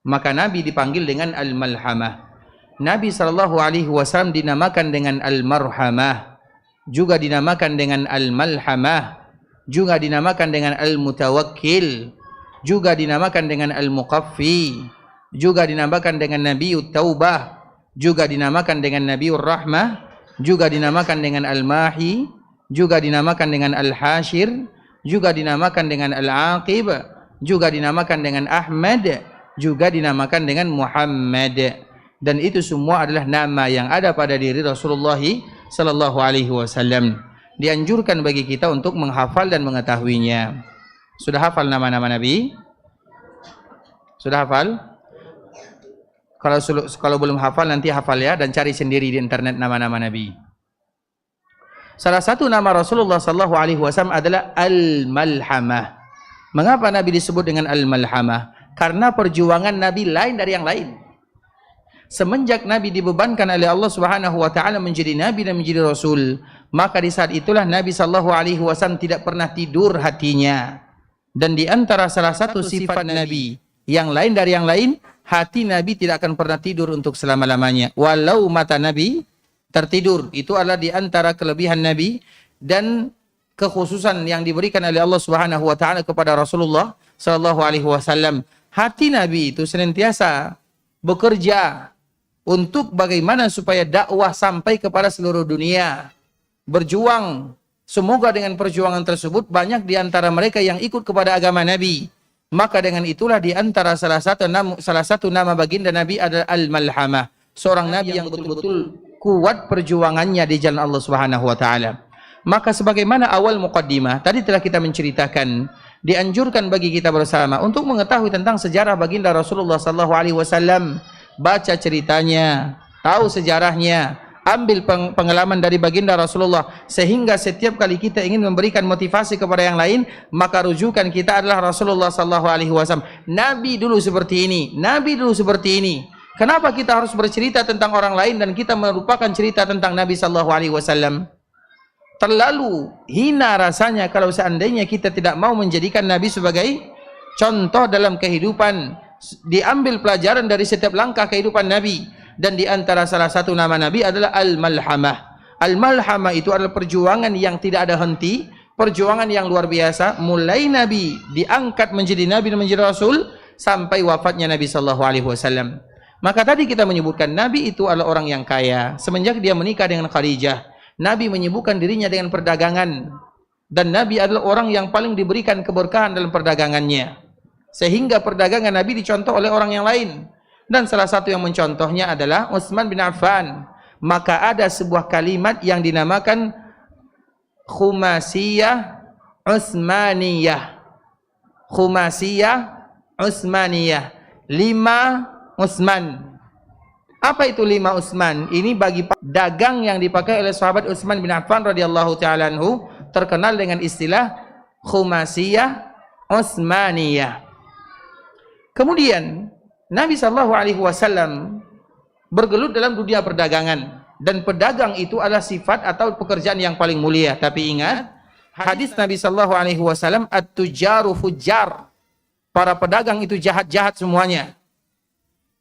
Maka Nabi dipanggil dengan al-malhamah. Nabi SAW dinamakan dengan al-marhamah, juga dinamakan dengan al-malhamah, juga dinamakan dengan al-mutawakkil, juga dinamakan dengan al-muqaffi, juga dinamakan dengan Nabiut Taubah, juga dinamakan dengan Nabiur Rahmah, juga dinamakan dengan al-mahi, juga dinamakan dengan al-hashir, juga dinamakan dengan al-aqib, juga dinamakan dengan Ahmad, juga dinamakan dengan Muhammad. Dan itu semua adalah nama yang ada pada diri Rasulullah sallallahu alaihi wasallam. Dianjurkan bagi kita untuk menghafal dan mengetahuinya. Sudah hafal nama-nama Nabi? Sudah hafal? Kalau belum hafal nanti hafal ya, dan cari sendiri di internet nama-nama Nabi. Salah satu nama Rasulullah sallallahu alaihi wasallam adalah Al-Malhamah. Mengapa Nabi disebut dengan Al-Malhamah? Karena perjuangan Nabi lain dari yang lain. Semenjak Nabi dibebankan oleh Allah Subhanahu wa taala menjadi nabi dan menjadi rasul, maka di saat itulah Nabi sallallahu alaihi wasallam tidak pernah tidur hatinya. Dan di antara salah satu sifat Nabi yang lain dari yang lain, hati Nabi tidak akan pernah tidur untuk selama-lamanya. Walau mata Nabi tertidur, itu adalah di antara kelebihan Nabi dan kekhususan yang diberikan oleh Allah Subhanahu wa taala kepada Rasulullah sallallahu alaihi wasallam. Hati Nabi itu senantiasa bekerja untuk bagaimana supaya dakwah sampai kepada seluruh dunia. Berjuang. Semoga dengan perjuangan tersebut banyak di antara mereka yang ikut kepada agama Nabi. Maka dengan itulah di antara salah satu nama baginda Nabi adalah Al-Malhamah. Seorang Nabi yang betul-betul kuat perjuangannya di jalan Allah Subhanahu wa taala. Maka sebagaimana awal muqaddimah tadi telah kita menceritakan, dianjurkan bagi kita bersama untuk mengetahui tentang sejarah baginda Rasulullah sallallahu alaihi wasallam, baca ceritanya, tahu sejarahnya, ambil pengalaman dari baginda Rasulullah, sehingga setiap kali kita ingin memberikan motivasi kepada yang lain, maka rujukan kita adalah Rasulullah sallallahu alaihi wasallam. Nabi dulu seperti ini, Nabi dulu seperti ini. Kenapa kita harus bercerita tentang orang lain dan kita melupakan cerita tentang Nabi sallallahu alaihi wasallam? Terlalu hina rasanya kalau seandainya kita tidak mau menjadikan Nabi sebagai contoh dalam kehidupan, diambil pelajaran dari setiap langkah kehidupan Nabi. Dan di antara salah satu nama Nabi adalah Al-Malhamah. Al-Malhamah itu adalah perjuangan yang tidak ada henti, perjuangan yang luar biasa, mulai Nabi diangkat menjadi Nabi dan menjadi Rasul sampai wafatnya Nabi sallallahu alaihi wasallam. Maka tadi kita menyebutkan Nabi itu adalah orang yang kaya. Semenjak dia menikah dengan Khadijah, Nabi menyibukkan dirinya dengan perdagangan. Dan Nabi adalah orang yang paling diberikan keberkahan dalam perdagangannya. Sehingga perdagangan Nabi dicontoh oleh orang yang lain. Dan salah satu yang mencontohnya adalah Utsman bin Affan. Maka ada sebuah kalimat yang dinamakan Khumasiyah Utsmaniyah. Khumasiyah Utsmaniyah. 5 Utsman. Apa itu 5 Utsman? Ini bagi dagang yang dipakai oleh sahabat Utsman bin Affan radhiyallahu taala anhu, terkenal dengan istilah Khumasiyah Utsmaniyah. Kemudian Nabi sallallahu alaihi wasallam bergelut dalam dunia perdagangan, dan pedagang itu adalah sifat atau pekerjaan yang paling mulia. Tapi ingat, hadis Nabi sallallahu alaihi wasallam, at-tujaru fujjar. Para pedagang itu jahat-jahat semuanya.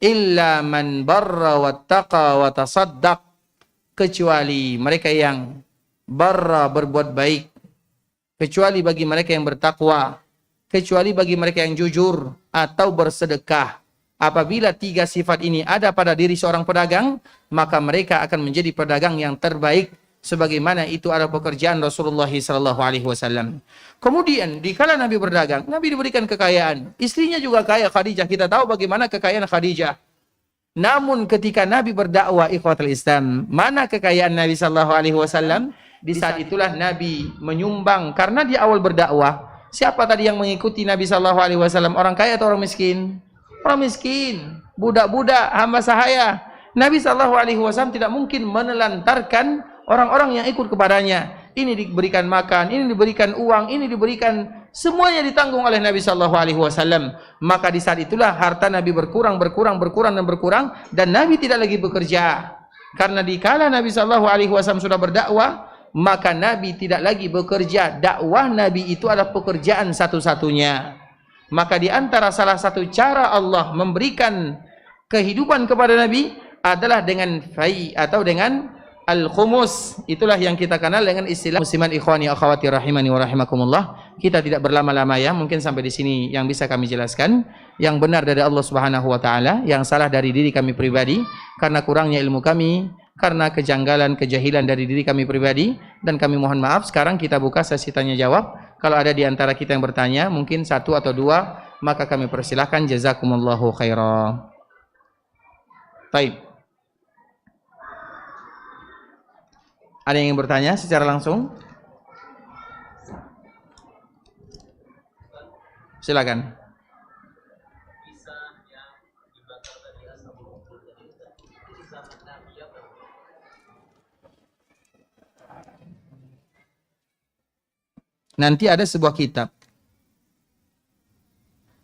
Illa man barra wattaqa wa tasaddaq, kecuali mereka yang barra, berbuat baik, kecuali bagi mereka yang bertakwa, kecuali bagi mereka yang jujur atau bersedekah. Apabila 3 sifat ini ada pada diri seorang pedagang, maka mereka akan menjadi pedagang yang terbaik, sebagaimana itu adalah pekerjaan Rasulullah sallallahu alaihi wasallam. Kemudian dikala Nabi berdagang, Nabi diberikan kekayaan. Istrinya juga kaya, Khadijah. Kita tahu bagaimana kekayaan Khadijah. Namun ketika Nabi berdakwah, ikhwatul Islam, mana kekayaan Nabi sallallahu alaihi wasallam? Di saat itulah Nabi menyumbang, karena di awal berdakwah, siapa tadi yang mengikuti Nabi sallallahu alaihi wasallam? Orang kaya atau orang miskin? Orang miskin, budak-budak, hamba sahaya. Nabi sallallahu alaihi wasallam tidak mungkin menelantarkan orang-orang yang ikut kepadanya. Ini diberikan makan, ini diberikan uang, ini diberikan, semuanya ditanggung oleh Nabi sallallahu alaihi wasallam. Maka di saat itulah harta Nabi berkurang dan Nabi tidak lagi bekerja. Karena dikala Nabi sallallahu alaihi wasallam sudah berdakwah, maka Nabi tidak lagi bekerja. Dakwah Nabi itu adalah pekerjaan satu-satunya. Maka di antara salah satu cara Allah memberikan kehidupan kepada Nabi adalah dengan fai atau dengan al-khumus. Itulah yang kita kenal dengan istilah musliman ikhwani akhwati rahimani wa rahimakumullah. Kita tidak berlama-lama ya, mungkin sampai di sini yang bisa kami jelaskan. Yang benar dari Allah Subhanahu wa taala, yang salah dari diri kami pribadi karena kurangnya ilmu kami, karena kejanggalan, kejahilan dari diri kami pribadi, dan kami mohon maaf. Sekarang kita buka sesi tanya jawab. Kalau ada di antara kita yang bertanya, mungkin satu atau dua, maka kami persilahkan. Jazakumullahu khairan. Baik. Ada yang ingin bertanya secara langsung? Silakan. Nanti ada sebuah kitab,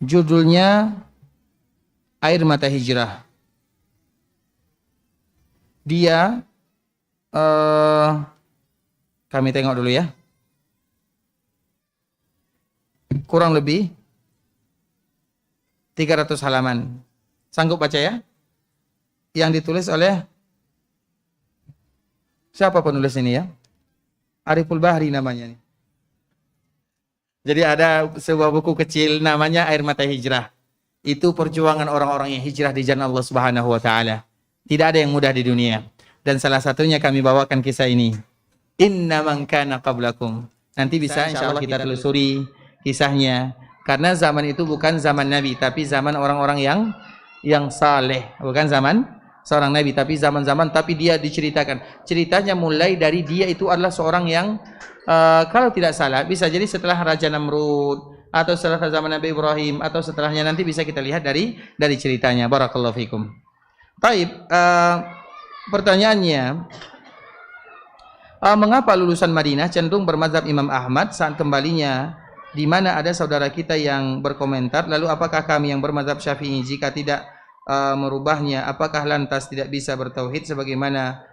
judulnya Air Mata Hijrah. Dia kami tengok dulu ya, kurang lebih 300 halaman. Sanggup baca ya? Yang ditulis oleh siapa penulis ini ya? Ariful Bahri namanya nih. Jadi ada sebuah buku kecil namanya Air Mata Hijrah. Itu perjuangan orang-orang yang hijrah di jalan Allah Subhanahu wa taala. Tidak ada yang mudah di dunia. Dan salah satunya kami bawakan kisah ini. Inna man kana qablakum. Nanti bisa insyaallah kita telusuri kisahnya. Karena zaman itu bukan zaman Nabi, tapi zaman orang-orang yang saleh. Bukan zaman seorang Nabi, tapi zaman-zaman, tapi dia diceritakan. Ceritanya mulai dari dia itu adalah seorang yang kalau tidak salah, bisa jadi setelah Raja Namrud, atau setelah zaman Nabi Ibrahim, atau setelahnya, nanti bisa kita lihat dari ceritanya. Barakallahu fikum. Baik, pertanyaannya, mengapa lulusan Madinah cenderung bermazhab Imam Ahmad saat kembalinya, di mana ada saudara kita yang berkomentar, lalu apakah kami yang bermazhab Syafi'i jika tidak merubahnya, apakah lantas tidak bisa bertauhid sebagaimana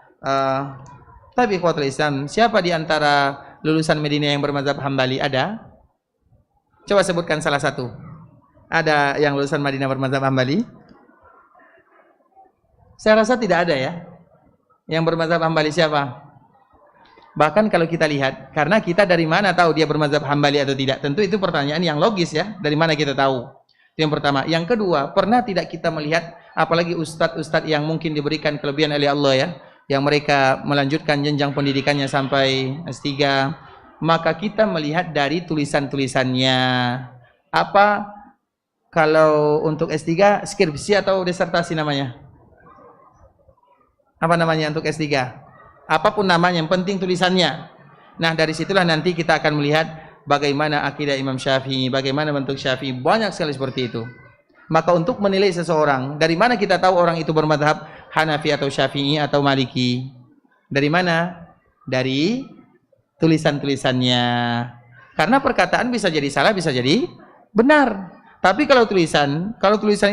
tapi ikhwatul Islam, siapa di antara lulusan Madinah yang bermazhab Hambali? Ada? Coba sebutkan salah satu. Ada yang lulusan Madinah bermazhab Hambali? Saya rasa tidak ada ya. Yang bermazhab Hambali siapa? Bahkan kalau kita lihat, karena kita dari mana tahu dia bermazhab Hambali atau tidak? Tentu itu pertanyaan yang logis ya. Dari mana kita tahu? Itu yang pertama. Yang kedua, pernah tidak kita melihat, apalagi ustadz-ustadz yang mungkin diberikan kelebihan oleh Allah ya, yang mereka melanjutkan jenjang pendidikannya sampai S3, maka kita melihat dari tulisan-tulisannya. Apa kalau untuk S3 skripsi atau disertasi namanya? Apa namanya untuk S3? Apapun namanya, yang penting tulisannya. Nah, dari situlah nanti kita akan melihat bagaimana akidah Imam Syafi'i, bagaimana bentuk Syafi'i, banyak sekali seperti itu. Maka untuk menilai seseorang, dari mana kita tahu orang itu bermadhab Hanafi atau Syafi'i atau Maliki? Dari mana? Dari tulisan-tulisannya. Karena perkataan bisa jadi salah, bisa jadi benar. Tapi kalau tulisan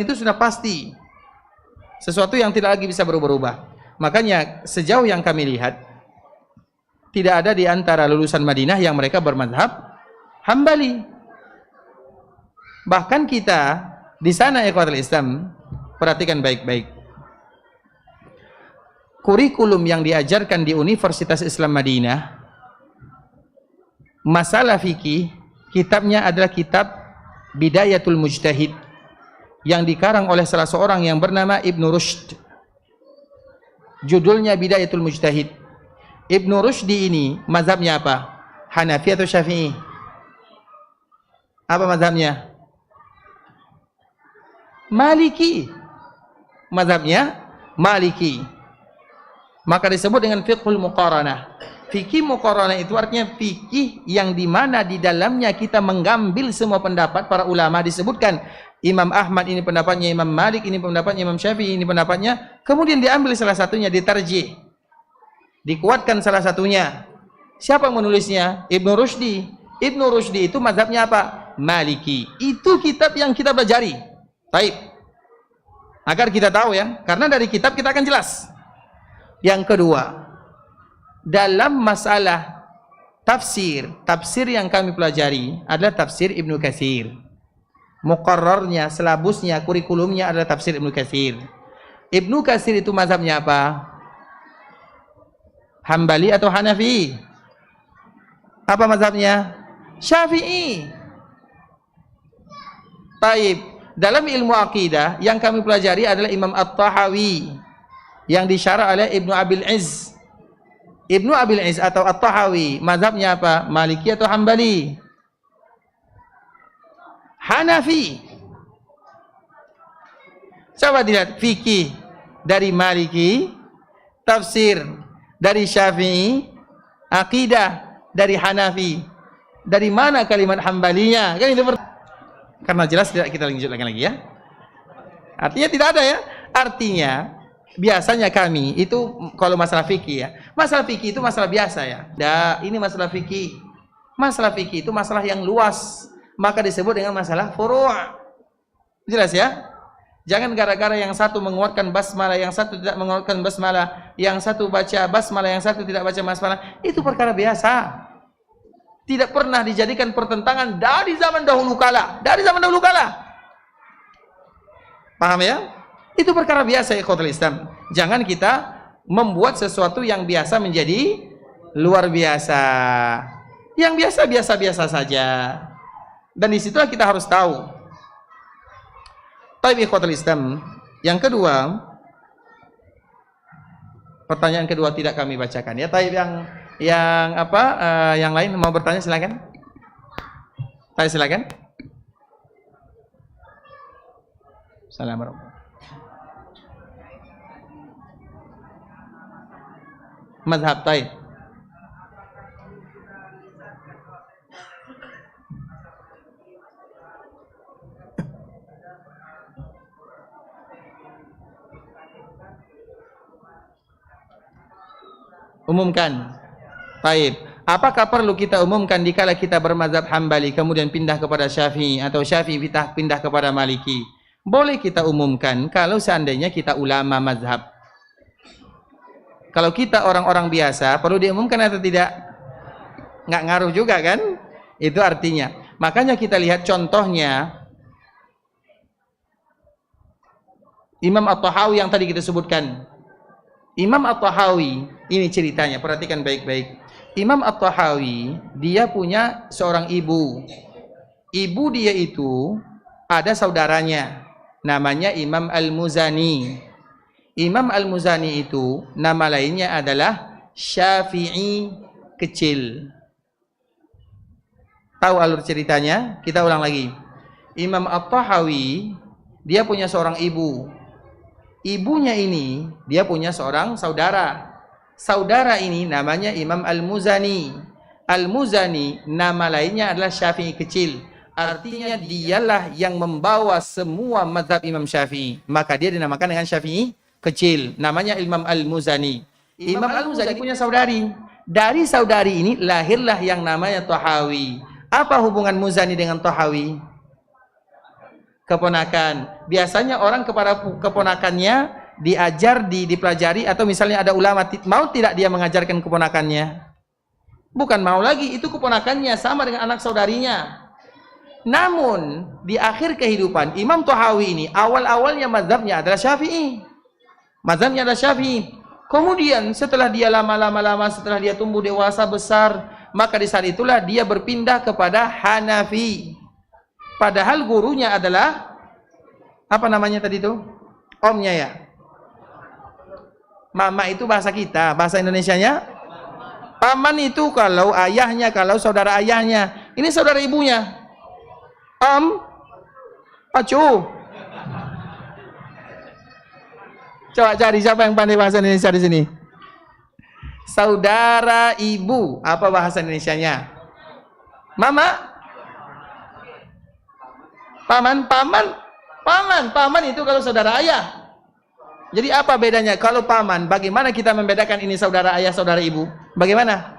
itu sudah pasti sesuatu yang tidak lagi bisa berubah-ubah. Makanya sejauh yang kami lihat, tidak ada di antara lulusan Madinah yang mereka bermadhab Hambali. Bahkan kita di sana ikhwatul Islam, perhatikan baik-baik. Kurikulum yang diajarkan di Universitas Islam Madinah, masalah fikih, kitabnya adalah kitab Bidayatul Mujtahid yang dikarang oleh salah seorang yang bernama Ibnu Rushd. Judulnya Bidayatul Mujtahid. Ibnu Rushdi ini mazhabnya apa? Hanafi atau Syafi'i? Apa mazhabnya? Maliki. Mazhabnya Maliki. Maka disebut dengan fiqhul muqaranah. Fikih muqaranah itu artinya fikih yang dimana di dalamnya kita mengambil semua pendapat para ulama. Disebutkan Imam Ahmad ini pendapatnya, Imam Malik ini pendapatnya, Imam Syafi'i ini pendapatnya. Kemudian diambil salah satunya, ditarjih, dikuatkan salah satunya. Siapa yang menulisnya? Ibnu Rushdi. Ibnu Rushdi itu mazhabnya apa? Maliki. Itu kitab yang kita pelajari. Baik. Agar kita tahu ya, karena dari kitab kita akan jelas. Yang kedua, dalam masalah tafsir yang kami pelajari adalah tafsir Ibnu Katsir. Muqarrarnya, selabusnya, kurikulumnya adalah tafsir Ibnu Katsir. Ibnu Katsir itu mazhabnya apa? Hambali atau Hanafi? Apa mazhabnya? Syafi'i. Taib. Dalam ilmu akidah yang kami pelajari adalah Imam At-Tahawi yang disyarah oleh Ibnu Abil Izz. Ibnu Abil Izz atau At-Tahawi mazhabnya apa? Maliki atau Hambali? Hanafi. Coba dilihat fikih dari Maliki, tafsir dari Syafi'i, akidah dari Hanafi. Dari mana kalimat Hambalinya? Kan itu karena jelas tidak kita lanjutkan lagi ya. Artinya tidak ada ya. Artinya biasanya kami itu kalau masalah fikih ya. Masalah fikih itu masalah biasa ya. Ini masalah fikih. Masalah fikih itu masalah yang luas. Maka disebut dengan masalah furu'. Jelas ya? Jangan gara-gara yang satu menguatkan basmalah, yang satu tidak menguatkan basmalah, yang satu baca basmalah, yang satu tidak baca basmalah. Itu perkara biasa. Tidak pernah dijadikan pertentangan dari zaman dahulu kala. Dari zaman dahulu kala. Paham ya? Itu perkara biasa ikhwatul Islam. Jangan kita membuat sesuatu yang biasa menjadi luar biasa. Yang biasa-biasa saja. Dan disitulah kita harus tahu. Taib ikhwatul Islam. Yang kedua, pertanyaan kedua tidak kami bacakan ya. Taib yang lain mau bertanya silakan. Tanya silakan. Assalamualaikum. Mazhab Taib. Umumkan. Taib. Apakah perlu kita umumkan dikala kita bermazhab Hambali kemudian pindah kepada Syafi'i atau Syafi'i pindah kepada Maliki? Boleh kita umumkan kalau seandainya kita ulama mazhab. Kalau kita orang-orang biasa perlu diumumkan atau tidak? Nggak ngaruh juga kan? Itu artinya. Makanya kita lihat contohnya Imam At-Tahawi yang tadi kita sebutkan. Imam At-Tahawi, ini ceritanya, perhatikan baik-baik. Imam At-Tahawi, dia punya seorang ibu. Ibu dia itu ada saudaranya, namanya Imam Al-Muzani. Imam Al-Muzani itu nama lainnya adalah Syafi'i kecil. Tahu alur ceritanya? Kita ulang lagi. Imam At-Tahawi, dia punya seorang ibu. Ibunya ini, dia punya seorang saudara. Saudara ini namanya Imam Al-Muzani. Al-Muzani, nama lainnya adalah Syafi'i kecil. Artinya dialah yang membawa semua mazhab Imam Syafi'i. Maka dia dinamakan dengan Syafi'i kecil. Namanya Imam Al-Muzani. Imam Al-Muzani punya saudari. Dari saudari ini lahirlah yang namanya Tahawi. Apa hubungan Muzani dengan Tahawi? Keponakan. Biasanya orang kepada keponakannya diajar, dipelajari, atau misalnya ada ulama, mau tidak dia mengajarkan keponakannya? Bukan mau lagi, itu keponakannya sama dengan anak saudarinya. Namun di akhir kehidupan Imam Tahawi ini awal-awalnya mazhabnya adalah Syafi'i. Mazhabnya adalah Syafi'i. Kemudian setelah dia lama-lama setelah dia tumbuh dewasa besar, maka di saat itulah dia berpindah kepada Hanafi. Padahal gurunya adalah apa namanya tadi itu? Omnya ya. Mama itu bahasa kita, bahasa Indonesianya. Paman itu kalau ayahnya, kalau saudara ayahnya. Ini saudara ibunya. Pacu. Coba cari siapa yang pandai bahasa Indonesia di sini. Saudara ibu, apa bahasa Indonesianya? Mama. Paman itu kalau saudara ayah. Jadi apa bedanya? Kalau paman, bagaimana kita membedakan ini saudara ayah, saudara ibu? Bagaimana?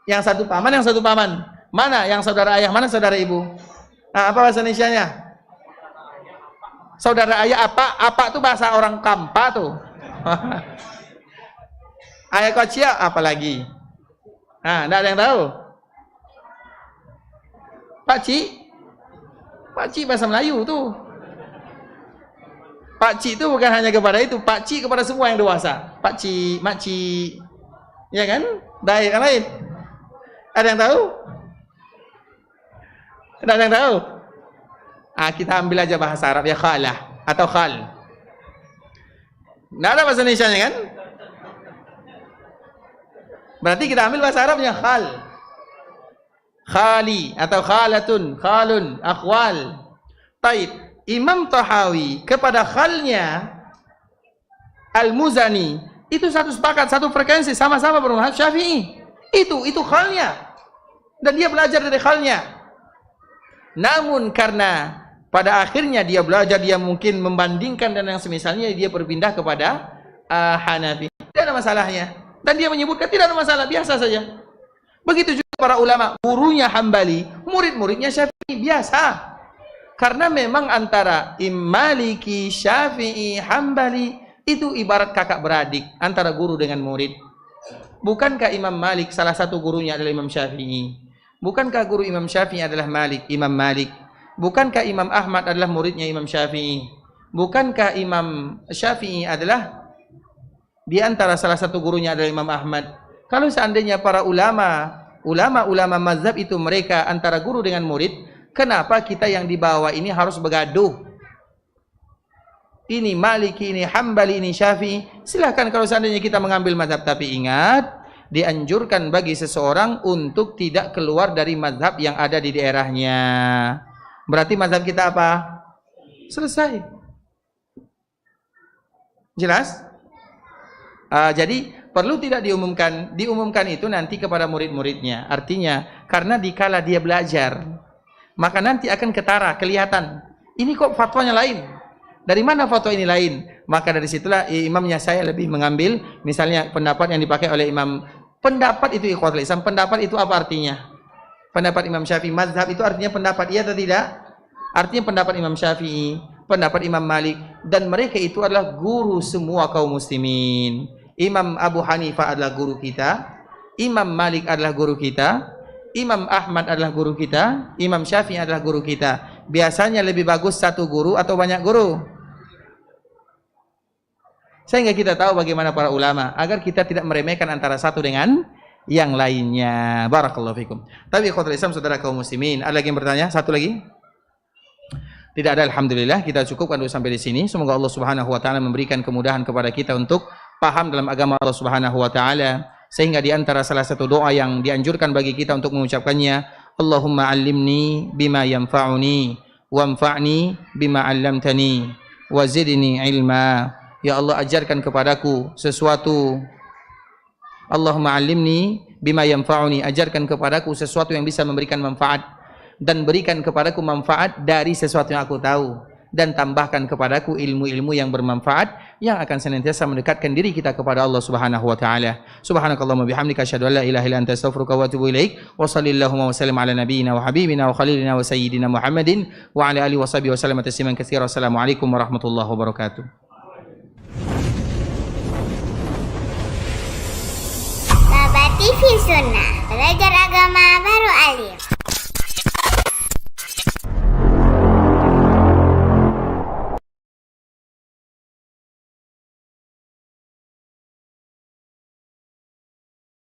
Yang satu paman, yang satu paman. Mana yang saudara ayah, mana saudara ibu? Nah, apa bahasa Indonesianya? Saudara ayah apa? Apa tuh bahasa orang Kampa tuh. Ayah kocil apalagi? Nah, enggak ada yang tahu. Pakcik bahasa Melayu tuh. Pakcik itu bukan hanya kepada itu, pakcik kepada semua yang dewasa. Pakcik, makcik. Ya kan? Dari yang lain. Ada yang tahu? Ada yang tahu? Kita ambil aja bahasa Arab ya, khalah atau khal. Nggak ada bahasa Indonesianya kan? Berarti kita ambil bahasa Arabnya khal. khali atau khalatun, khalun, akhwal. Taib, Imam Tahawi kepada khalnya Al-Muzani itu satu sepakat, satu frekuensi, sama-sama bermadzhab Syafi'i. Itu khalnya. Dan dia belajar dari khalnya. Namun karena pada akhirnya dia belajar, dia mungkin membandingkan dan yang semisalnya, dia berpindah kepada Hanafi. Tidak ada masalahnya. Dan dia menyebutkan tidak ada masalah, biasa saja. Begitu juga para ulama, gurunya Hambali, murid-muridnya Syafi'i, biasa. Karena memang antara Imam Maliki, Syafi'i, Hambali itu ibarat kakak beradik antara guru dengan murid. Bukankah Imam Malik salah satu gurunya adalah Imam Syafi'i? Bukankah guru Imam Syafi'i adalah Imam Malik? Bukankah Imam Ahmad adalah muridnya Imam Syafi'i? Bukankah Imam Syafi'i adalah di antara salah satu gurunya adalah Imam Ahmad? Kalau seandainya para ulama mazhab itu mereka antara guru dengan murid, kenapa kita yang di bawah ini harus bergaduh? Ini Maliki, ini Hambali, ini Syafi'i. Silahkan kalau seandainya kita mengambil mazhab, tapi ingat, dianjurkan bagi seseorang untuk tidak keluar dari mazhab yang ada di daerahnya. Berarti mazhab kita apa? Selesai. Jelas? Jadi perlu tidak diumumkan? Diumumkan itu nanti kepada murid-muridnya. Artinya, karena dikala dia belajar, maka nanti akan ketara, kelihatan. Ini kok fatwanya lain? Dari mana fatwa ini lain? Maka dari situlah imamnya saya lebih mengambil, misalnya pendapat yang dipakai oleh imam. Pendapat itu ikhwatul Islam. Pendapat itu apa artinya? Pendapat Imam Syafi'i, mazhab itu artinya pendapat, iya atau tidak? Artinya pendapat Imam Syafi'i, pendapat Imam Malik, dan mereka itu adalah guru semua kaum muslimin. Imam Abu Hanifah adalah guru kita, Imam Malik adalah guru kita, Imam Ahmad adalah guru kita, Imam Syafi'i adalah guru kita. Biasanya lebih bagus satu guru atau banyak guru? Sehingga kita tahu bagaimana para ulama, agar kita tidak meremehkan antara satu dengan yang lainnya. Barakallahu fikum. Tapi ikhwatul Islam, saudara kaum muslimin, ada lagi yang bertanya? Satu lagi? Tidak ada, alhamdulillah. Kita cukupkan dulu sampai di sini. Semoga Allah Subhanahu wa taala memberikan kemudahan kepada kita untuk paham dalam agama Allah Subhanahu wa taala, sehingga di antara salah satu doa yang dianjurkan bagi kita untuk mengucapkannya, Allahumma 'allimni bima yanfa'uni wanfa'ni bima 'allamtani wa zidni ilma. Ya Allah, ajarkan kepadaku sesuatu. Allahumma 'allimni bima yanfa'uni, ajarkan kepadaku sesuatu yang bisa memberikan manfaat, dan berikan kepadaku manfaat dari sesuatu yang aku tahu, dan tambahkan kepadaku ilmu-ilmu yang bermanfaat yang akan senantiasa mendekatkan diri kita kepada Allah Subhanahu wa taala. Subhanakallahumma bihamdika asyhadu an la ilaha illa anta astaghfiruka wa atubu ilaik. Wa sallallahu wa sallim ala nabiyyina wa habibina wa khalilina wa sayyidina Muhammadin wa ala alihi wa sahbihi wa sallam tasliman katsiran. Wassalamualaikum warahmatullahi wabarakatuh. Baba TV Sunnah, belajar